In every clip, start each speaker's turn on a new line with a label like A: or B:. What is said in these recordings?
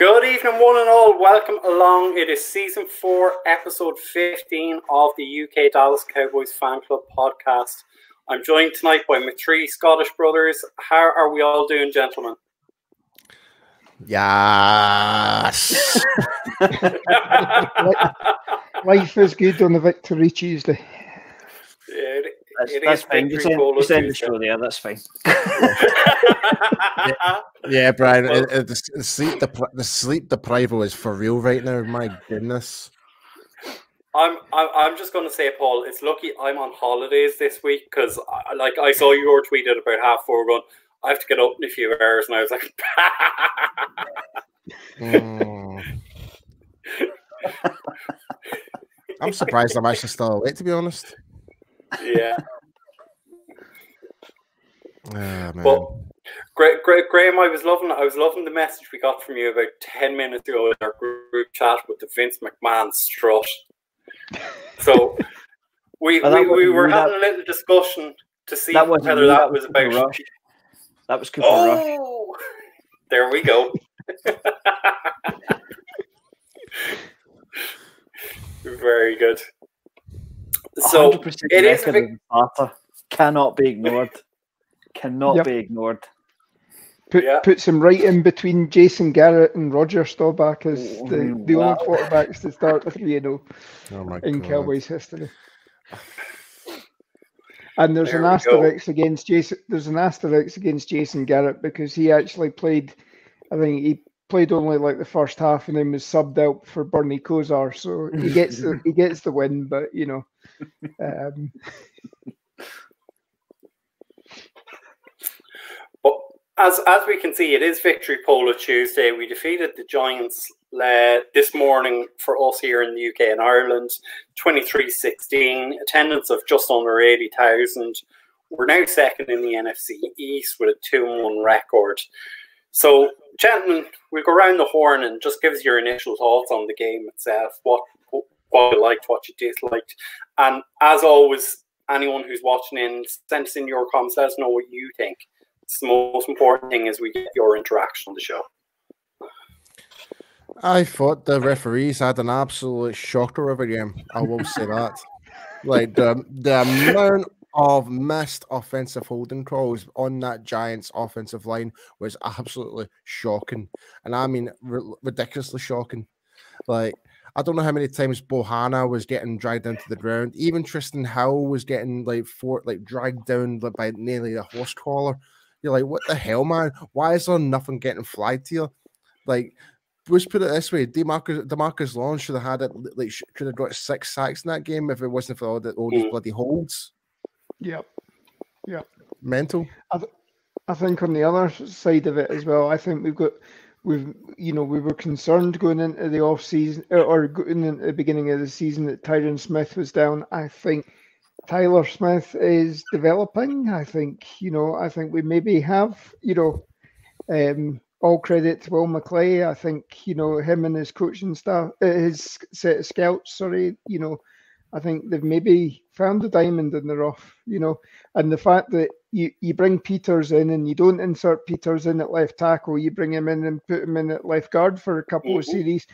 A: Good evening, one and all. Welcome along. It is season 4, episode 15 of the UK Dallas Cowboys Fan Club podcast. I'm joined tonight by my 3 Scottish brothers. How are we all doing, gentlemen?
B: Yes.
C: Life is good on the Victory Tuesday.
A: That's fine.
D: Just end the show there. That's fine.
B: Yeah, Brian. The sleep deprival is for real right now. My goodness.
A: I'm just going to say, Paul, it's lucky I'm on holidays this week because, I saw your tweet at about 4:30 going, I have to get up in a few hours, and I was like,
B: I'm surprised I'm actually still awake, to be honest.
A: Yeah.
B: Well,
A: Graham, I was loving the message we got from you about 10 minutes ago in our group chat with the Vince McMahon strut. So we were having a little discussion to see whether that was about
D: Rush. That was Cooper Rush.
A: There we go. Very good. So it is a big
D: cannot be ignored. Cannot be ignored.
C: Puts him right in between Jason Garrett and Roger Staubach as the only quarterbacks to start the 3-0 in Cowboys history. And there's an asterisk against Jason. There's an asterisk against Jason Garrett because he actually played. I think he played only like the first half and then was subbed out for Bernie Kosar. So he gets the win, but you know.
A: As we can see, it is Victory Polo Tuesday. We defeated the Giants this morning for us here in the UK and Ireland, 23-16, attendance of just under 80,000. We're now second in the NFC East with a 2-1 record. So, gentlemen, we'll go around the horn and just give us your initial thoughts on the game itself, what you liked, what you disliked. And as always, anyone who's watching in, send us in your comments, let us know what you think. The most important thing is we get your interaction on the show.
B: I thought the referees had an absolute shocker of a game. I will say that. Like the amount of missed offensive holding calls on that Giants offensive line was absolutely shocking, and I mean ridiculously shocking. Like I don't know how many times Bohanna was getting dragged into the ground. Even Tristan Hill was getting dragged down by nearly a horse collar. You're like, what the hell, man? Why is there nothing getting flagged here? Like, let's put it this way: Demarcus Lawrence should have had it. Could have got 6 sacks in that game if it wasn't for all these bloody holds.
C: Yep.
B: Mental.
C: I think on the other side of it as well, I think we were concerned going into the off season or going into the beginning of the season that Tyron Smith was down. I think Tyler Smith is developing. I think we maybe have, all credit to Will McClay. I think, him and his coaching staff, his set of scouts, I think they've maybe found a diamond in the rough, and the fact that you bring Peters in and you don't insert Peters in at left tackle, you bring him in and put him in at left guard for a couple of series.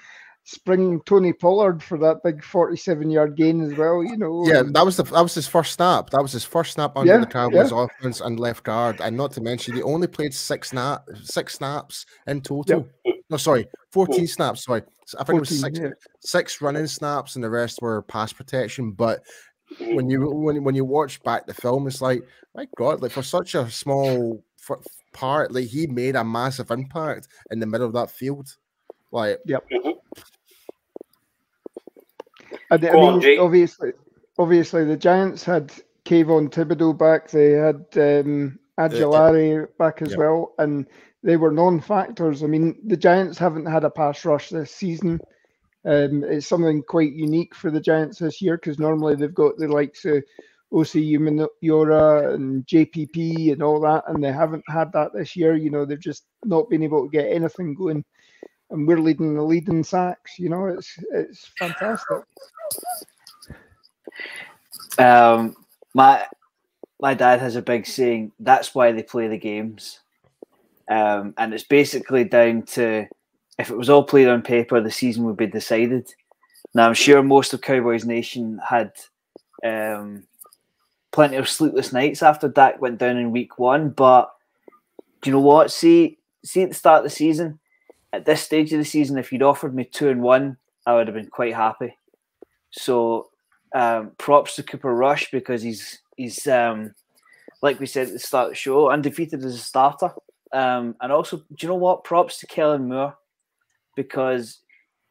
C: Spring Tony Pollard for that big 47-yard gain as well,
B: Yeah, that was his first snap. That was his first snap under the Cowboys offense and left guard. And not to mention, he only played six snaps in total. Yep. No, sorry, 14 snaps. Sorry, I think 14, it was six running snaps, and the rest were pass protection. But when you watch back the film, it's like, my God, like for such a small part, like he made a massive impact in the middle of that field. Like,
C: yep. I mean, obviously, the Giants had Kayvon Thibodeau back. They had Aguilari back as well, and they were non-factors. I mean, the Giants haven't had a pass rush this season. It's something quite unique for the Giants this year because normally they've got the likes of Osi Umenyiora and JPP and all that, and they haven't had that this year. They've just not been able to get anything going. And we're leading the lead in sacks. It's fantastic.
D: My dad has a big saying. That's why they play the games, and it's basically down to if it was all played on paper, the season would be decided. Now, I'm sure most of Cowboys Nation had plenty of sleepless nights after Dak went down in week 1. But do you know what? See at the start of the season, at this stage of the season, if you'd offered me 2-1, I would have been quite happy. So props to Cooper Rush, because he's like we said at the start of the show, undefeated as a starter. And also, do you know what? Props to Kellen Moore, because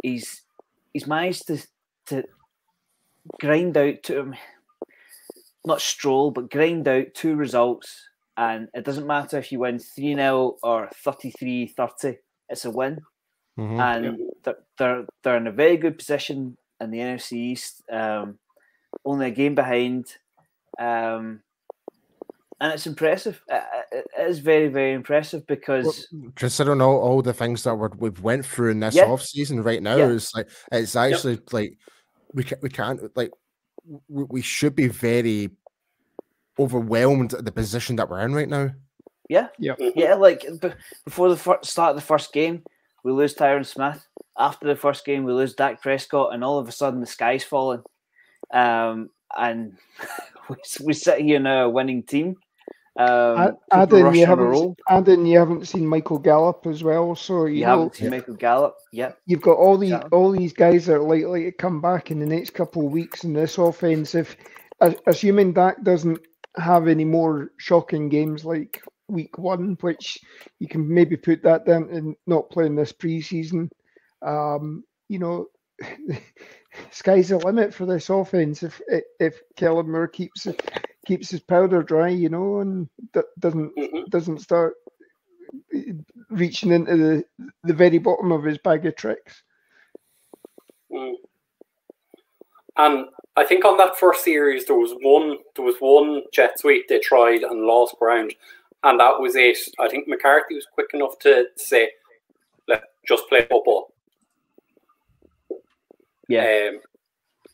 D: he's managed to grind out not stroll, but grind out 2 results. And it doesn't matter if you win 3-0 or 33-30, it's a win.
B: Mm-hmm.
D: And they're in a very good position in the NFC East, only a game behind. And it's impressive. It is very, very impressive, because
B: considering all the things that we've went through in this off season right now, it's actually like we can't like we should be very overwhelmed at the position that we're in right now.
D: Yeah. Like before the start of the first game, we lose Tyron Smith. After the first game, we lose Dak Prescott, and all of a sudden the sky's falling. And we sit here now a winning team.
C: Adam, you haven't seen Michael Gallup as well, so you
D: haven't seen Michael Gallup. Yeah,
C: you've got all these guys that are likely to come back in the next couple of weeks in this offense. If assuming Dak doesn't have any more shocking games like week 1, which you can maybe put that down to not playing this preseason, sky's the limit for this offense if Kellen Moore keeps his powder dry, and doesn't start reaching into the very bottom of his bag of tricks.
A: And I think on that first series there was one jet sweep they tried and lost ground, and that was it. I think McCarthy was quick enough to say, "Let's just play football."
D: Yeah.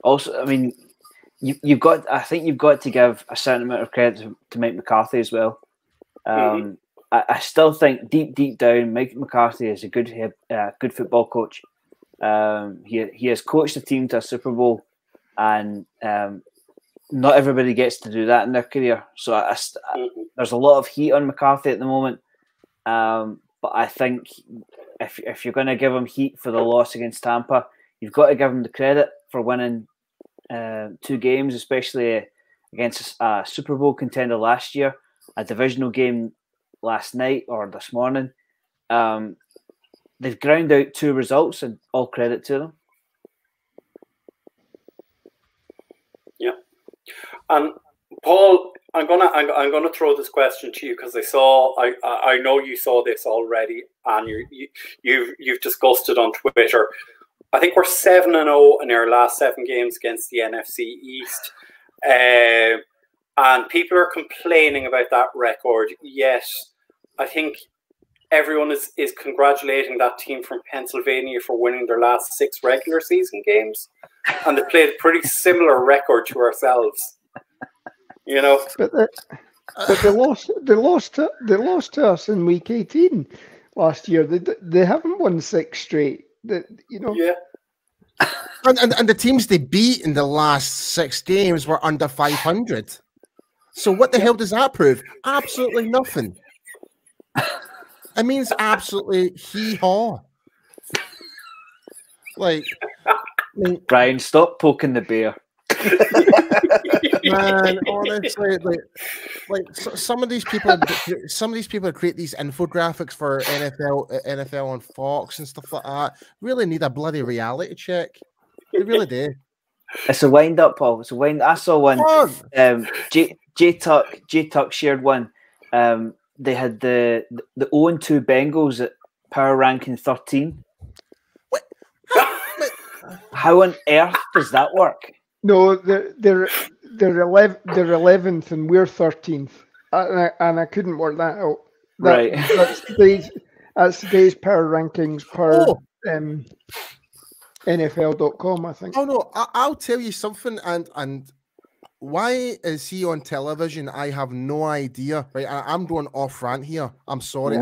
D: Also, I mean, you've got to give a certain amount of credit to Mike McCarthy as well. I still think deep down, Mike McCarthy is a good football coach. He has coached a team to a Super Bowl, and not everybody gets to do that in their career. So there's a lot of heat on McCarthy at the moment. But I think if you're going to give him heat for the loss against Tampa, you've got to give him the credit for winning 2 games, especially against a Super Bowl contender last year, a divisional game last night or this morning. They've ground out 2 results, and all credit to them.
A: Yeah, and Paul, I'm gonna throw this question to you, because I know you saw this already, and you've discussed it on Twitter. I think we're 7-0 in our last 7 games against the NFC East, and people are complaining about that record. Yet, I think everyone is congratulating that team from Pennsylvania for winning their last 6 regular season games, and they played a pretty similar record to ourselves.
C: But they lost to us in week 18 last year. They haven't won 6 straight.
A: Yeah.
B: And the teams they beat in the last 6 games were under 500. So what the hell does that prove? Absolutely nothing. It means absolutely hee-haw. Like,
D: Brian, stop poking the bear.
B: Man, honestly, like some of these people create these infographics for NFL on Fox and stuff like that. Really need a bloody reality check. They really do.
D: It's a wind up, Paul. It's a wind. I saw one. J Tuck shared one. They had the 0-2 Bengals at power ranking 13.
B: What?
D: How on earth does that work?
C: No, they're 11th and we're 13th, and I couldn't work that out.
D: Right.
C: That's today's power rankings per NFL.com, I think.
B: Oh no, I'll tell you something, and why is he on television? I have no idea. Right, I'm going off rant here. I'm sorry.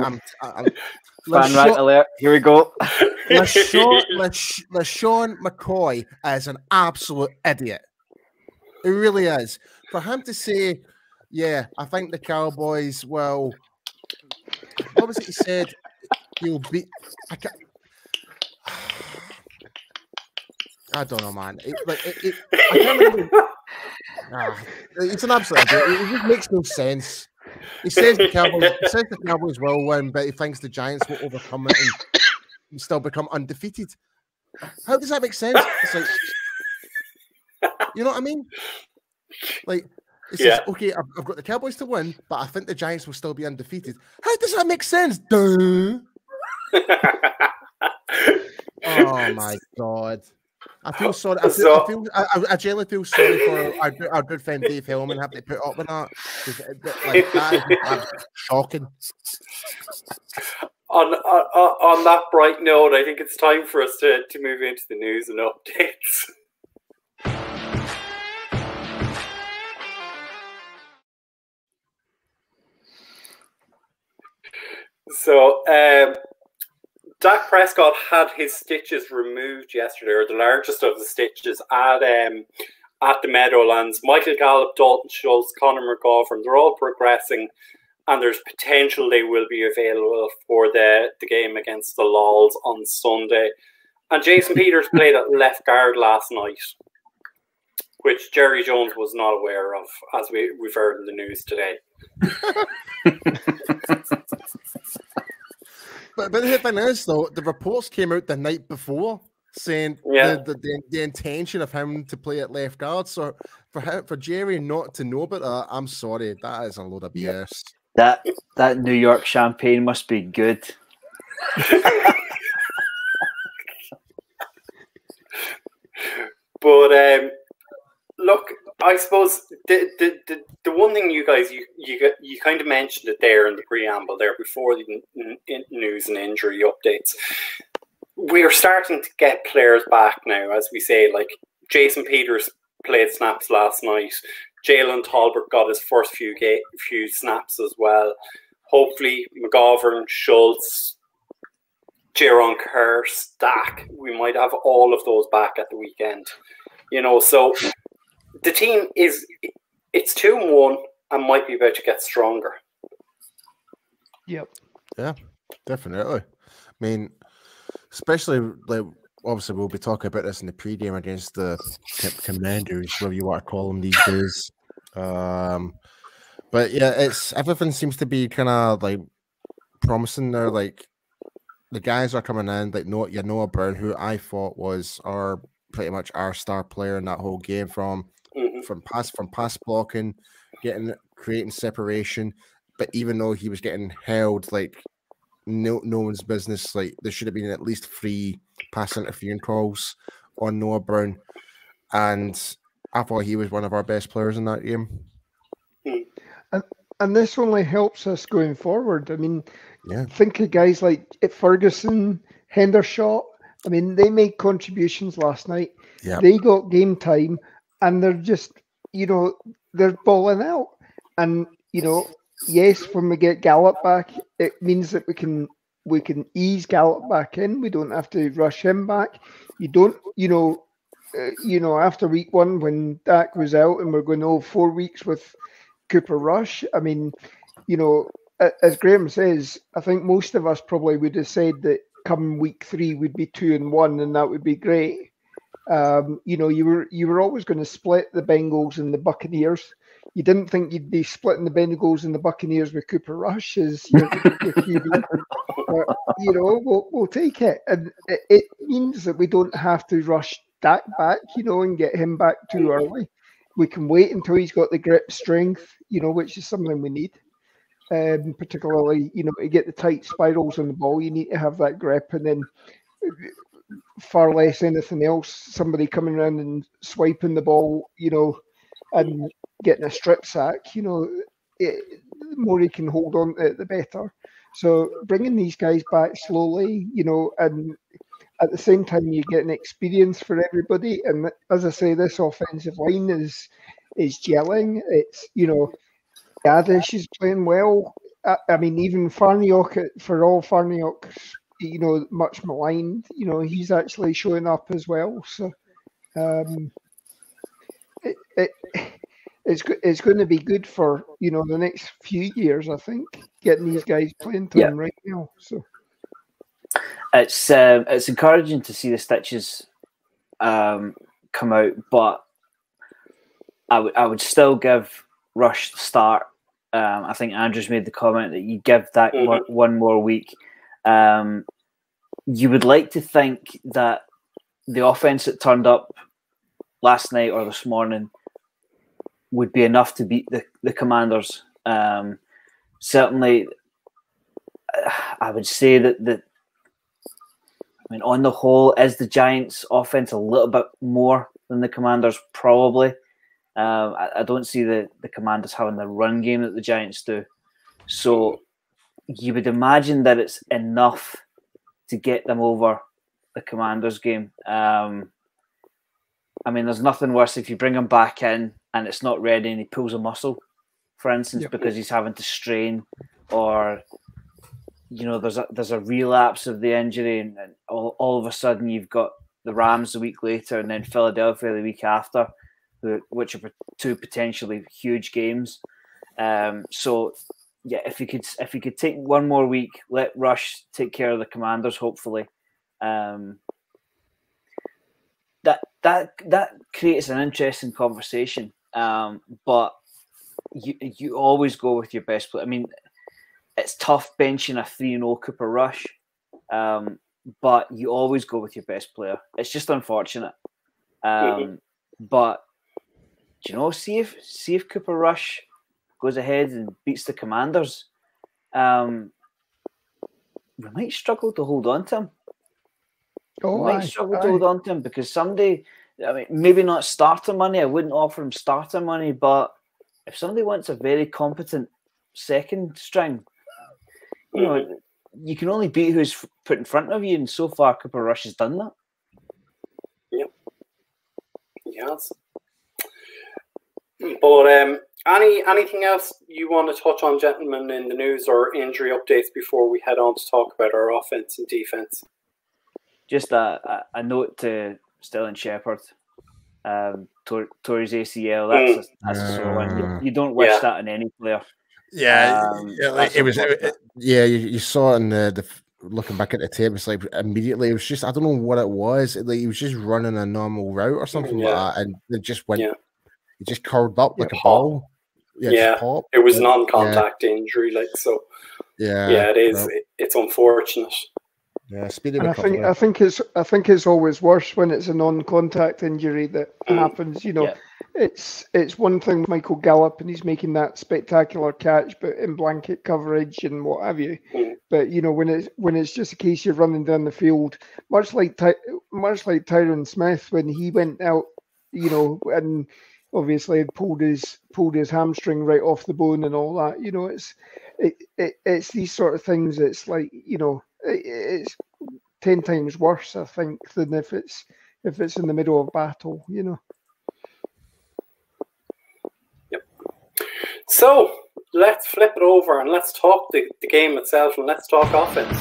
D: Fan alert. Here we go.
B: LaShawn McCoy is an absolute idiot. It really is. For him to say, yeah, I think the Cowboys will. What was it he said? He'll beat. I don't know, man. I can't remember. It's an absolute idiot. It just makes no sense. He says the Cowboys will win, but he thinks the Giants will overcome it and still become undefeated. How does that make sense? It's like, you know what I mean? Like, it says, okay, I've got the Cowboys to win, but I think the Giants will still be undefeated. How does that make sense? Duh. Oh my God. I feel sorry. I genuinely feel sorry for our good friend Dave Hillman having to put up with that. Like, that is shocking.
A: On that bright note, I think it's time for us to move into the news and updates. So, Dak Prescott had his stitches removed yesterday, or the largest of the stitches at the Meadowlands. Michael Gallup, Dalton Schultz, Conor McGovern, they're all progressing, and there's potential they will be available for the game against the Lols on Sunday. And Jason Peters played at left guard last night, which Jerry Jones was not aware of, as we've heard in the news today.
B: But the thing is, though, the reports came out the night before saying the intention of him to play at left guard. So for Jerry not to know about that, I'm sorry, that is a load of BS.
D: That New York champagne must be good.
A: But look, I suppose the one thing you guys you kind of mentioned it there in the preamble there before the news and injury updates. We are starting to get players back now, as we say. Like Jason Peters played snaps last night. Jalen Tolbert got his first few snaps as well. Hopefully, McGovern, Schultz, Jaron Kerr, Stack. We might have all of those back at the weekend. You know, so the team it's 2-1 and might be about to get stronger.
C: Yep.
B: Yeah, definitely. I mean, especially like obviously we'll be talking about this in the pregame against the Commanders, whatever you want to call them these days. But yeah, it's everything seems to be kind of like promising there. Like the guys are coming in, like Noah Brown, who I thought was pretty much our star player in that whole game from pass blocking, creating separation. But even though he was getting held like no one's business, like there should have been at least 3 pass interference calls on Noah Brown, and I thought he was one of our best players in that game.
C: And this only helps us going forward. I mean, think of guys like Ferguson, Hendershot. I mean, they made contributions last night. Yep. They got game time, and they're just, they're balling out. And, yes, when we get Gallup back, it means that we can ease Gallup back in. We don't have to rush him back. You don't, after week 1 when Dak was out and we're going 4 weeks with Cooper Rush. I mean, as Graham says, I think most of us probably would have said that come week 3 we'd be 2-1 and that would be great. You were always going to split the Bengals and the Buccaneers. You didn't think you'd be splitting the Bengals and the Buccaneers with Cooper Rush as your QB. But, we'll take it. And it means that we don't have to rush Dak back, and get him back too early. We can wait until he's got the grip strength, which is something we need. Particularly, to get the tight spirals on the ball, you need to have that grip, and then far less anything else, somebody coming around and swiping the ball, and getting a strip sack, the more he can hold on to it, the better. So bringing these guys back slowly, and at the same time you're getting experience for everybody. And as I say, this offensive line is gelling. It's, Gadish is playing well. I mean, even Farniok, for all Farniok's, much maligned, he's actually showing up as well. So it's going to be good for the next few years, I think, getting these guys playing time right now. So
D: it's encouraging to see the stitches come out, but I would still give Rush the start. I think Andrew's made the comment that you give that one more week. You would like to think that the offense that turned up last night or this morning would be enough to beat the Commanders. Certainly, I would say that on the whole, is the Giants' offense a little bit more than the Commanders? Probably. I don't see the Commanders having the run game that the Giants do. So you would imagine that it's enough to get them over the Commanders game. There's nothing worse if you bring him back in and it's not ready and he pulls a muscle, for instance, because he's having to strain, or there's a relapse of the injury, and all of a sudden you've got the Rams a week later and then Philadelphia the week after, which are two potentially huge games. So yeah, if you could take one more week, let Rush take care of the Commanders, hopefully. That creates an interesting conversation. But you always go with your best player. I mean, it's tough benching a 3-0 Cooper Rush, but you always go with your best player. It's just unfortunate. But see if Cooper Rush goes ahead and beats the Commanders, we might struggle to hold on to him. Hold on to him because someday, maybe not starter money. I wouldn't offer him starter money, but if somebody wants a very competent second string, you can only beat who's put in front of you, and so far Cooper Rush has done that.
A: Yep. Yes. But anything else you want to touch on, gentlemen, in the news or injury updates before we head on to talk about our offense and defense?
D: Just a note to Sterling Shepard. Tore his ACL. That's a sore one. You don't wish that on any player.
B: Yeah, it was. You saw it in the looking back at the tape. It's like immediately it was just, I don't know what it was. He was just running a normal route or something like that, and it just went. It just curled up like a ball.
A: It was non-contact injury, so. Yeah, it is. It's unfortunate.
B: Yeah, speedy
C: recovery. And I think it's always worse when it's a non-contact injury that happens. It's one thing with Michael Gallup, and he's making that spectacular catch, but in blanket coverage and what have you. But when it's just a case you're running down the field, much like Tyron Smith when he went out, and obviously had pulled his hamstring right off the bone and all that. It's these sort of things. It's like it's 10 times worse, I think, than if it's in the middle of battle.
A: Yep. So let's flip it over and let's talk the game itself, and let's talk offense.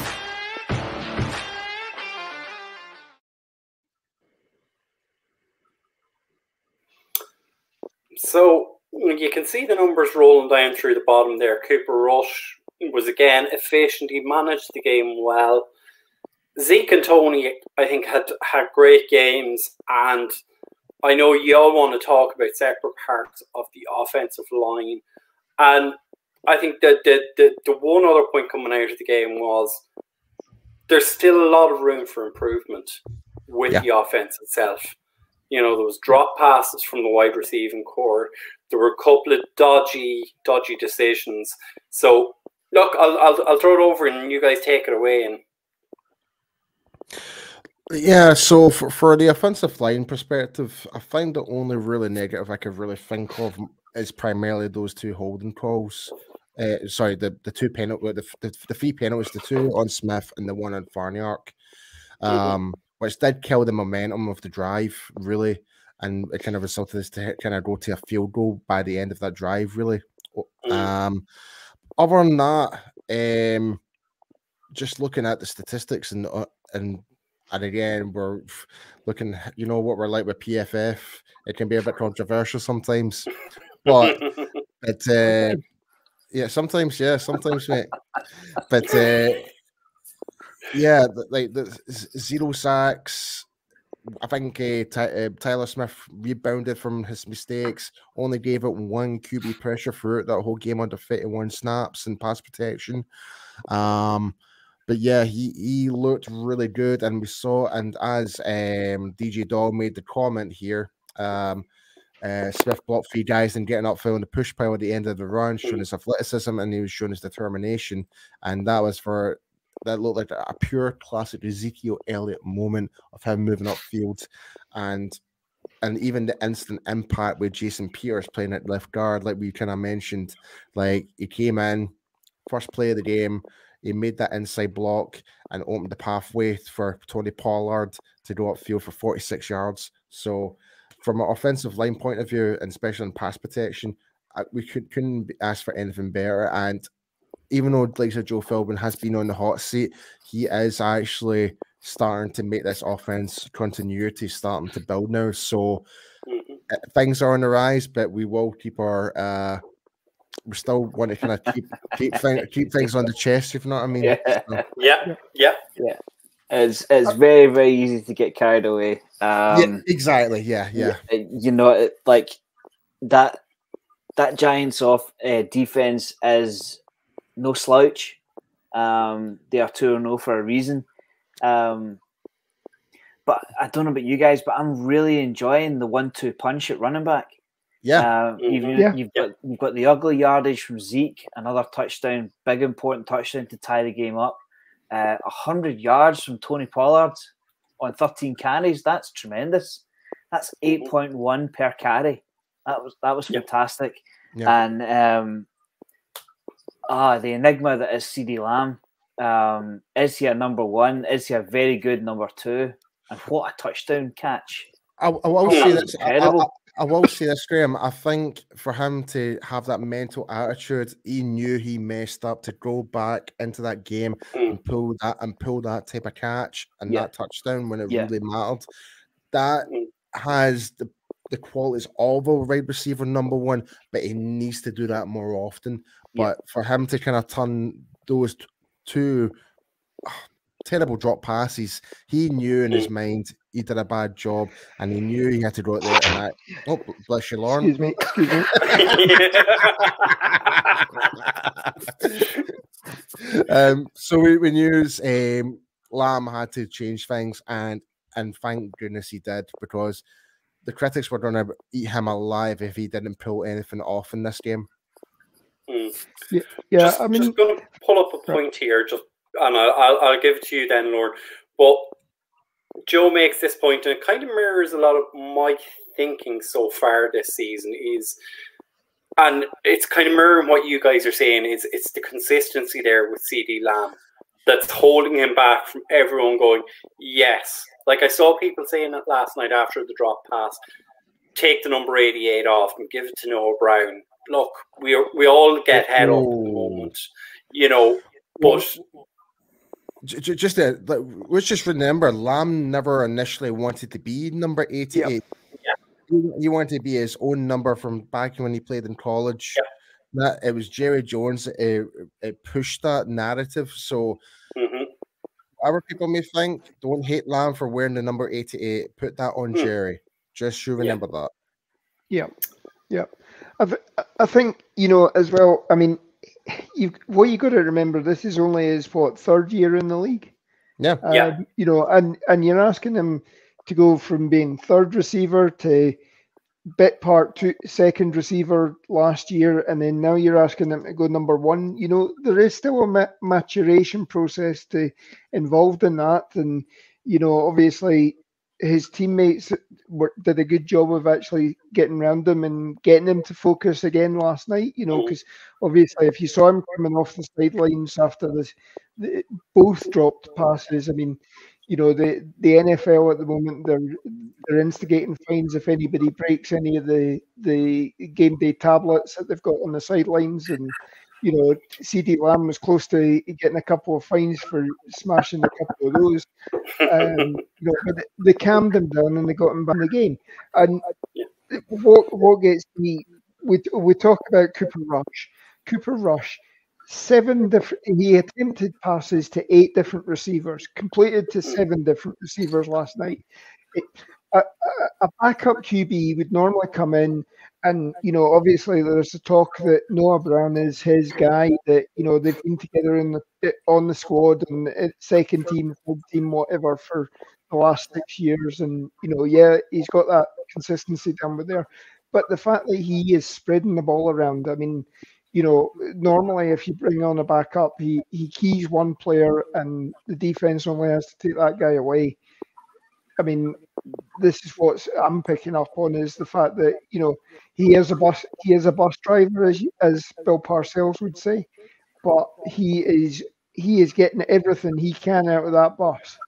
A: So you can see the numbers rolling down through the bottom there. Cooper Rush was again efficient. He managed the game well. Zeke and Tony, I think, had great games, and I know you all want to talk about separate parts of the offensive line. And I think that the one other point coming out of the game was there's still a lot of room for improvement with the offense itself. There was drop passes from the wide receiving core. There were a couple of dodgy decisions. So look, I'll throw it over and you guys take it away. And
B: yeah, so for the offensive line perspective, I find the only really negative I could really think of is primarily those two holding calls. Sorry, the two penalties, the three penalties, the two on Smith and the one on Farniok, which did kill the momentum of the drive, really, and it kind of resulted in this to kind of go to a field goal by the end of that drive, really. other than that, just looking at the statistics and again, we're looking, you know what we're like with PFF. It can be a bit controversial sometimes, but yeah, sometimes, mate. But yeah, like the 0 sacks. I think Tyler Smith rebounded from his mistakes, only gave up 1 QB pressure throughout that whole game under 51 snaps and pass protection. But yeah, he looked really good, and we saw, and as DJ Doll made the comment here, Smith blocked 3 guys and getting upfield in the push pile at the end of the run, showing his athleticism, and he was showing his determination, and that looked like a pure classic Ezekiel Elliott moment of him moving upfield, and even the instant impact with Jason Peters playing at left guard, like we kind of mentioned, like he came in, first play of the game, he made that inside block and opened the pathway for Tony Pollard to go upfield for 46 yards. So from an offensive line point of view, and especially in pass protection, we couldn't ask for anything better. And even though like Joe Philbin has been on the hot seat, he is actually starting to make this offense continuity starting to build now. So things are on the rise, but we will keep our we still want to kind of keep things on the chest, if you know what I mean.
A: Yeah.
D: It's very, very easy to get carried away.
B: Yeah, exactly. Yeah.
D: You know, like that Giants off defense is no slouch. They are 2-0 for a reason. But I don't know about you guys, but I'm really enjoying the 1-2 punch at running back.
B: Yeah.
D: You've got the ugly yardage from Zeke, another touchdown, big important touchdown to tie the game up. 100 yards from Tony Pollard on 13 carries. That's tremendous. That's 8.1 per carry. That was fantastic. Yeah. And the enigma that is CeeDee Lamb. Is he a number 1? Is he a very good number 2? And what a touchdown catch!
B: I will say this.
D: Incredible.
B: I will say this, Graham. I think for him to have that mental attitude, he knew he messed up, to go back into that game and pull that type of catch and that touchdown when it really mattered. That has the qualities of a wide receiver number 1, but he needs to do that more often. But for him to kind of turn those 2 terrible drop passes, he knew in his mind he did a bad job, and he knew he had to go out there and act. Oh, bless you, Lauren.
C: Excuse me.
B: So we knew Lamb had to change things, and thank goodness he did, because the critics were going to eat him alive if he didn't pull anything off in this game.
C: Yeah,
A: I mean, just going to pull up a point here, and I'll give it to you then, Lord. But Joe makes this point, and it kind of mirrors a lot of my thinking so far this season. And it's kind of mirroring what you guys are saying. It's the consistency there with CeeDee Lamb that's holding him back from everyone going, yes. Like I saw people saying it last night after the drop pass, take the number 88 off and give it to Noah Brown. Look, we all get head up at the moment, you know, but...
B: let's just remember, Lamb never initially wanted to be number 88. He wanted to be his own number from back when he played in college. That it was Jerry Jones. It pushed that narrative. So, whatever people may think, don't hate Lamb for wearing the number 88. Put that on Jerry. Just remember that.
C: Yeah. I think, you know, as well. I mean, what you got to remember, this is only his 3rd year in the league. You know, and you're asking him to go from being 3rd receiver to bit part 2nd receiver last year, and then now you're asking him to go number 1. You know, there is still a maturation process involved in that, and you know, obviously his teammates did a good job of actually getting around him and getting him to focus again last night, you know, because obviously if you saw him coming off the sidelines after both dropped passes, I mean, you know, the NFL at the moment, they're instigating fines if anybody breaks any of the game day tablets that they've got on the sidelines, and you know, CD Lamb was close to getting a couple of fines for smashing a couple of those. You know, but they calmed him down and they got him back in the game. And what gets me, we talk about Cooper Rush. Cooper Rush, 7 different. He attempted passes to 8 different receivers, completed to 7 different receivers last night. A backup QB would normally come in, and you know, obviously there's a talk that Noah Brown is his guy. That you know they've been together on the squad and second team, third team, whatever for the last 6 years, and you know, yeah, he's got that consistency down with there. But the fact that he is spreading the ball around, I mean, you know, normally if you bring on a backup, he keys one player and the defense only has to take that guy away. I mean, this is what I'm picking up on is the fact that you know he is a bus driver, as Bill Parcells would say, but he is getting everything he can out of that bus.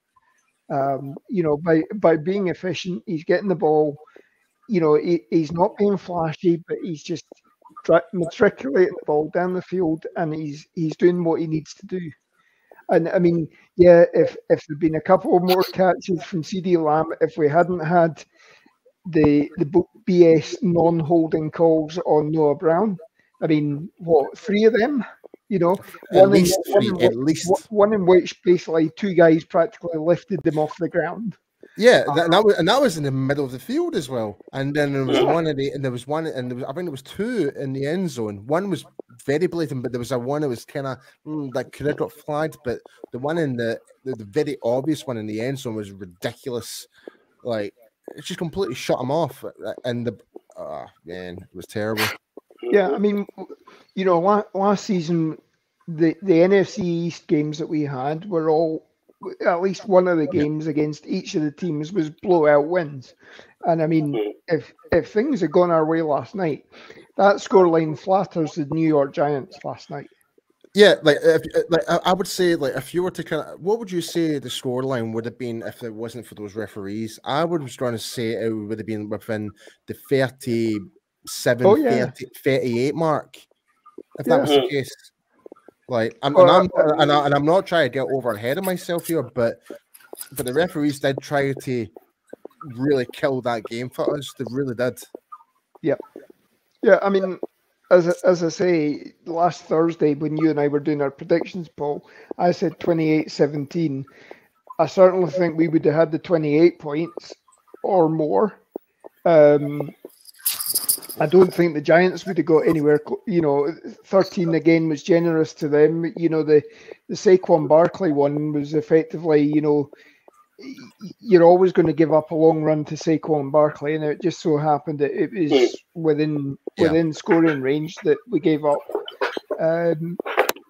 C: You know, by being efficient, he's getting the ball. You know, he's not being flashy, but he's just matriculating the ball down the field, and he's doing what he needs to do. And I mean, yeah, if there'd been a couple more catches from CD Lamb, if we hadn't had the BS non-holding calls on Noah Brown, I mean, what, 3 of them? You know, one in which basically 2 guys practically lifted them off the ground.
B: Yeah, that was in the middle of the field as well. And then there was I think there was 2 in the end zone. One was very blatant, but there was one that was kind of that could have got flagged. But the one in the very obvious one in the end zone was ridiculous. Like it just completely shut him off. And man, it was terrible.
C: Yeah, I mean, you know, last season the NFC East games that we had were all, at least one of the games against each of the teams was blowout wins. And I mean, if things had gone our way last night, that scoreline flatters the New York Giants last night.
B: Yeah, I would say, like, if you were to kind of, what would you say the scoreline would have been if it wasn't for those referees? I would was trying to say it would have been within the 38 mark, if that was the case. Like, I'm not trying to get over ahead of myself here, but the referees did try to really kill that game for us. They really did.
C: Yeah. Yeah, I mean, as I say, last Thursday when you and I were doing our predictions, Paul, I said 28-17. I certainly think we would have had the 28 points or more. I don't think the Giants would have got anywhere. You know, 13 again was generous to them. You know, the Saquon Barkley one was effectively, you know, you're always going to give up a long run to Saquon Barkley, and it just so happened that it was within scoring range that we gave up.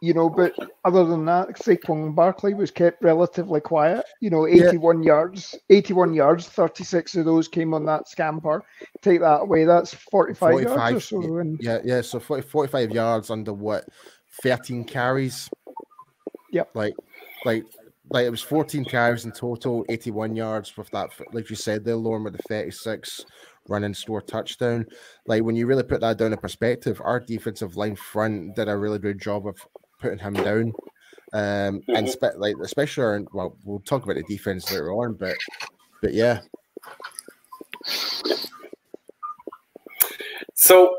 C: You know, but other than that, Saquon Barkley was kept relatively quiet. You know, 81 yards, 36 of those came on that scamper. Take that away, that's 45 yards or so. And
B: so 45 yards under what, 13 carries?
C: Yep.
B: Like it was 14 carries in total, 81 yards with that, like you said, they'll lower with the 36 running score touchdown. Like, when you really put that down in perspective, our defensive line front did a really good job of putting him down. And especially, well, we'll talk about the defense later on, but yeah.
A: So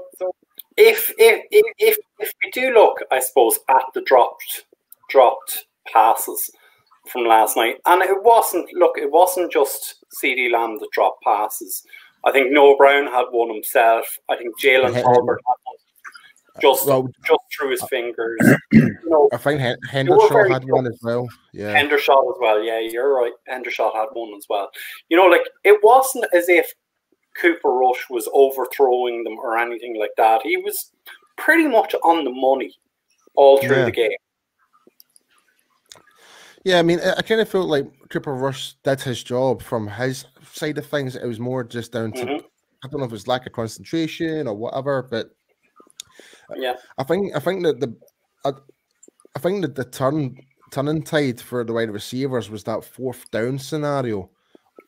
A: if we do look, I suppose, at the dropped passes from last night, and it wasn't just CD Lamb that dropped passes. I think Noah Brown had one himself. I think Jalen Herbert had one just through his fingers. You know,
B: I think Hendershot had one as well. Yeah,
A: Hendershot as well. Yeah, you're right. Hendershot had one as well. You know, like, it wasn't as if Cooper Rush was overthrowing them or anything like that. He was pretty much on the money all through the game.
B: Yeah, I mean, I kind of felt like Cooper Rush did his job from his side of things. It was more just down to, I don't know if it was lack of concentration or whatever, but
A: yeah,
B: I think that the turning tide for the wide receivers was that 4th down scenario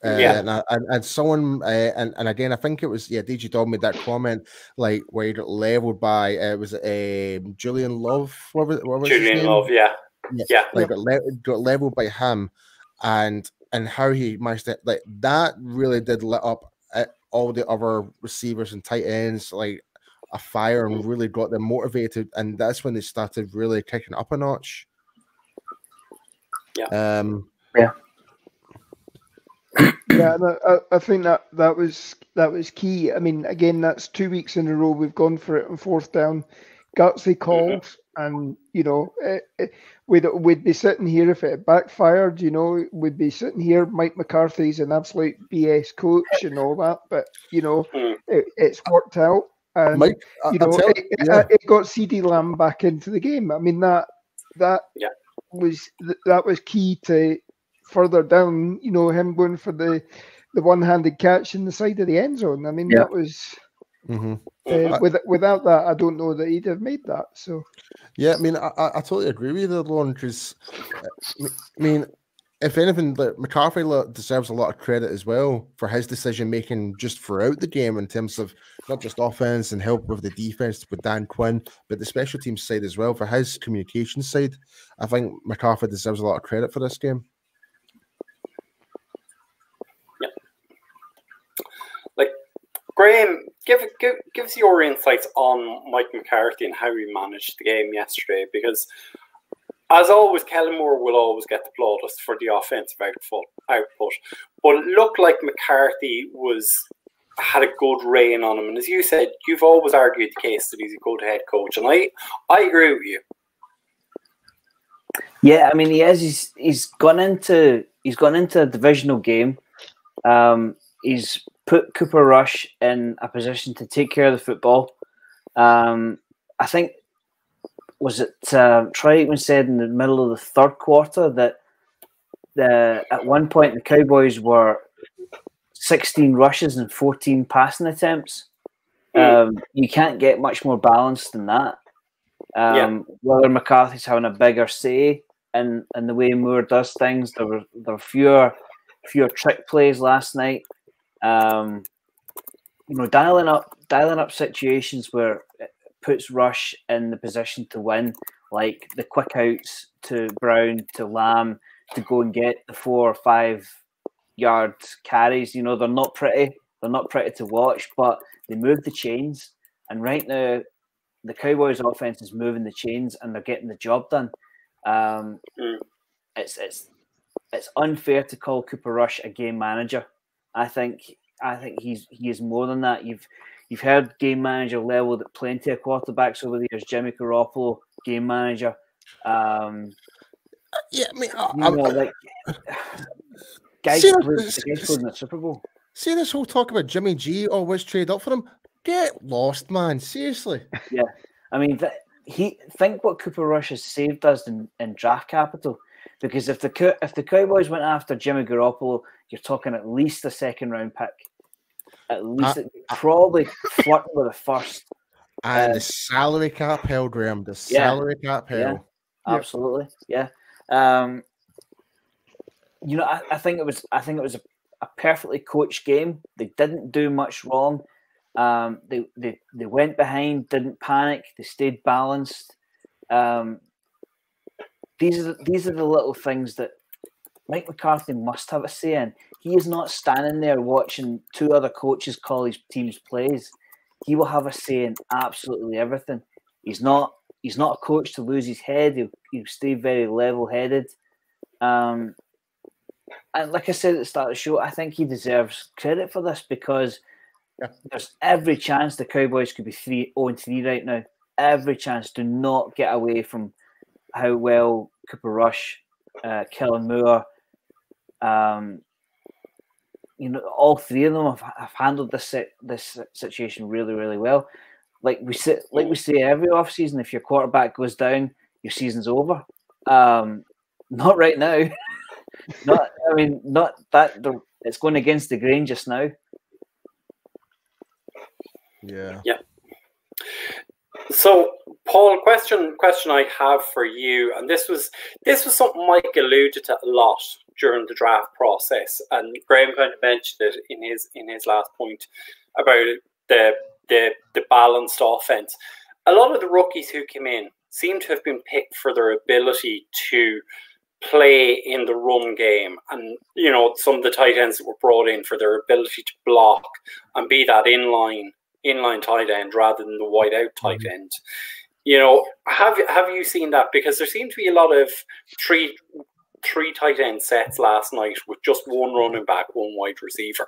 B: And someone and again, I think it was DJ Dodd made that comment like where he got leveled by Julian Love. What was his name?
A: Love,
B: like got leveled by him, and how he managed to like that really did lit up all the other receivers and tight ends like a fire and really got them motivated, and that's when they started really kicking up a notch.
C: Yeah, I think that was key. I mean, again, that's 2 weeks in a row we've gone for it on fourth down, gutsy calls, and we'd be sitting here if it backfired. We'd be sitting here. Mike McCarthy's an absolute BS coach and all that, but it's worked out, and
B: Mike,
C: it got CD Lamb back into the game. I mean that was key to. Further down, him going for the one-handed catch in the side of the end zone. I mean, that was without that, I don't know that he'd have made that. So,
B: yeah, I mean, I totally agree with you, Lauren. Because I mean, if anything, McCarthy deserves a lot of credit as well for his decision making just throughout the game in terms of not just offense and help with the defense with Dan Quinn, but the special teams side as well for his communication side. I think McCarthy deserves a lot of credit for this game.
A: Graham, give us your insights on Mike McCarthy and how he managed the game yesterday, because as always, Kellen Moore will always get the plaudits for the offensive output, but it looked like McCarthy had a good rein on him, and as you said, you've always argued the case that he's a good head coach, and I agree with you.
D: Yeah, I mean, he is. He's gone into a divisional game. He's put Cooper Rush in a position to take care of the football. I think, was it Troy Aikman said in the middle of the third quarter that at one point the Cowboys were 16 rushes and 14 passing attempts. You can't get much more balanced than that. Whether McCarthy's having a bigger say in the way Moore does things, there were fewer trick plays last night. Dialing up situations where it puts Rush in the position to win, like the quick outs to Brown, to Lamb, to go and get the 4 or 5 yard carries. They're not pretty. They're not pretty to watch, but they move the chains. And right now, the Cowboys' offense is moving the chains, and they're getting the job done. It's unfair to call Cooper Rush a game manager. I think he is more than that. You've heard game manager leveled at plenty of quarterbacks over the years. Jimmy Garoppolo, game manager.
B: I mean,
D: guys played in the Super Bowl.
B: See this whole talk about Jimmy G always trade up for him. Get lost, man. Seriously.
D: Yeah, I mean, think what Cooper Rush has saved us in draft capital. Because if the Cowboys went after Jimmy Garoppolo, you're talking at least a second round pick. At least probably flirting with a first.
B: And the salary cap held, Graham. The salary cap held.
D: Yeah, absolutely. Yeah. I think it was a perfectly coached game. They didn't do much wrong. They went behind, didn't panic. They stayed balanced. These are the little things that Mike McCarthy must have a say in. He is not standing there watching 2 other coaches call his team's plays. He will have a say in absolutely everything. He's not a coach to lose his head. He'll stay very level-headed. And like I said at the start of the show, I think he deserves credit for this because there's every chance the Cowboys could be 0-3 right now. Every chance. Do not get away from how well Cooper Rush, Kellen Moore, all 3 of them have handled this situation really, really well. Like we say every offseason, if your quarterback goes down, your season's over. Not right now. Not that. It's going against the grain just now.
B: Yeah.
A: So, Paul, question I have for you, and this was something Mike alluded to a lot during the draft process, and Graham kind of mentioned it in his last point about the balanced offense. A lot of the rookies who came in seem to have been picked for their ability to play in the run game, and some of the tight ends that were brought in for their ability to block and be that inline tight end rather than the wide out tight end. Have you seen that? Because there seemed to be a lot of three tight end sets last night with just one running back, one wide receiver.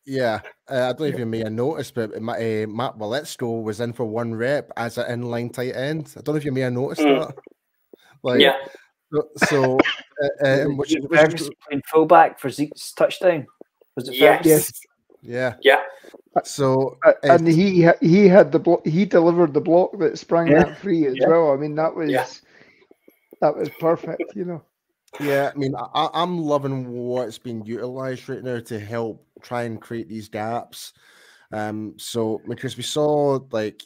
B: Yeah, I don't know if you may have noticed, but Matt Waletzko was in for one rep as an inline tight end. I don't know if you may have noticed that.
A: Yeah.
B: So,
D: which playing fullback for Zeke's touchdown. Was it?
A: Yes.
B: Yeah.
A: Yeah.
C: So, and he had the block. He delivered the block that sprang that free as well. I mean, that was perfect.
B: Yeah, I mean, I'm loving what's being utilized right now to help try and create these gaps. So because we saw like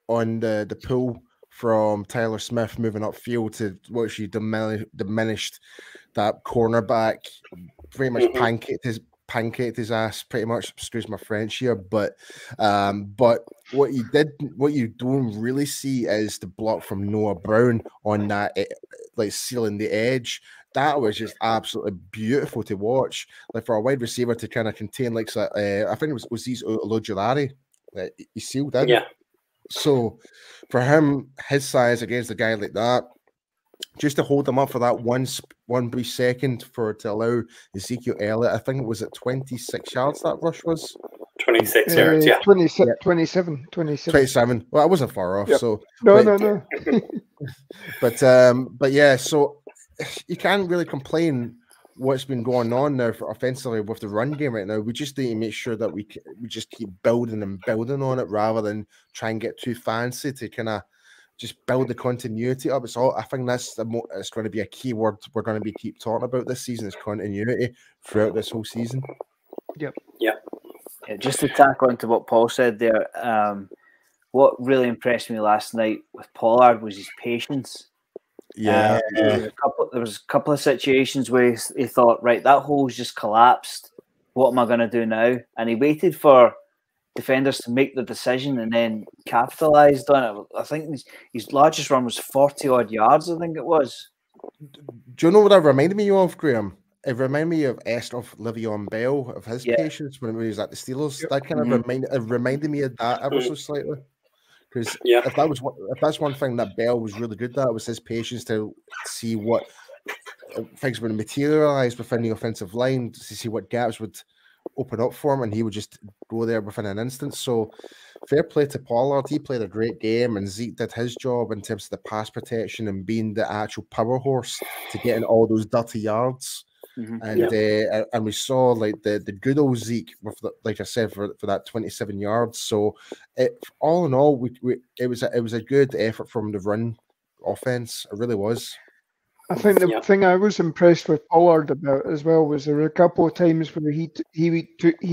B: on the pull from Tyler Smith moving upfield to what she diminished that cornerback, pretty much pancaked his ass, pretty much. Excuse my French here, but what you don't really see is the block from Noah Brown on that, like sealing the edge. That was just absolutely beautiful to watch. Like for a wide receiver to kind of contain, like I think it was these Olojulari, he sealed in.
A: Yeah.
B: So for him, his size against a guy like that, just to hold him up for that one brief second to allow Ezekiel Elliott, I think it was at 26 yards that rush was.
A: 26 yards, yeah.
C: 27.
B: Well, I wasn't far off.
C: Yep.
B: So
C: no.
B: But yeah, so you can't really complain what's been going on now for offensively with the run game right now. We just need to make sure that we just keep building on it rather than try and get too fancy to kind of just build the continuity up. I think that's it's going to be a key word we're going to keep talking about this season is continuity throughout this whole season.
C: Yep.
A: Yeah.
D: Just to tack on to what Paul said there, what really impressed me last night with Pollard was his patience.
B: Yeah,
D: there was a couple of situations where he thought, right, that hole's just collapsed. What am I going to do now? And he waited for defenders to make the decision and then capitalized on it. I think his largest run was 40-odd yards, I think it was.
B: Do you know what that reminded me of, Graham? It reminded me of Le'Veon Bell, of his patience when he was at the Steelers. That kind of reminded me of that ever so slightly. Because if that's one thing that Bell was really good at, was his patience to see what things would materialize within the offensive line, to see what gaps would open up for him, and he would just go there within an instant. So fair play to Pollard. He played a great game, and Zeke did his job in terms of the pass protection and being the actual power horse to getting all those dirty yards. And we saw like the good old Zeke with like I said for that 27 yards. So all in all, it was a good effort from the run offense. It really was.
C: I think the thing I was impressed with Pollard about as well was there were a couple of times where he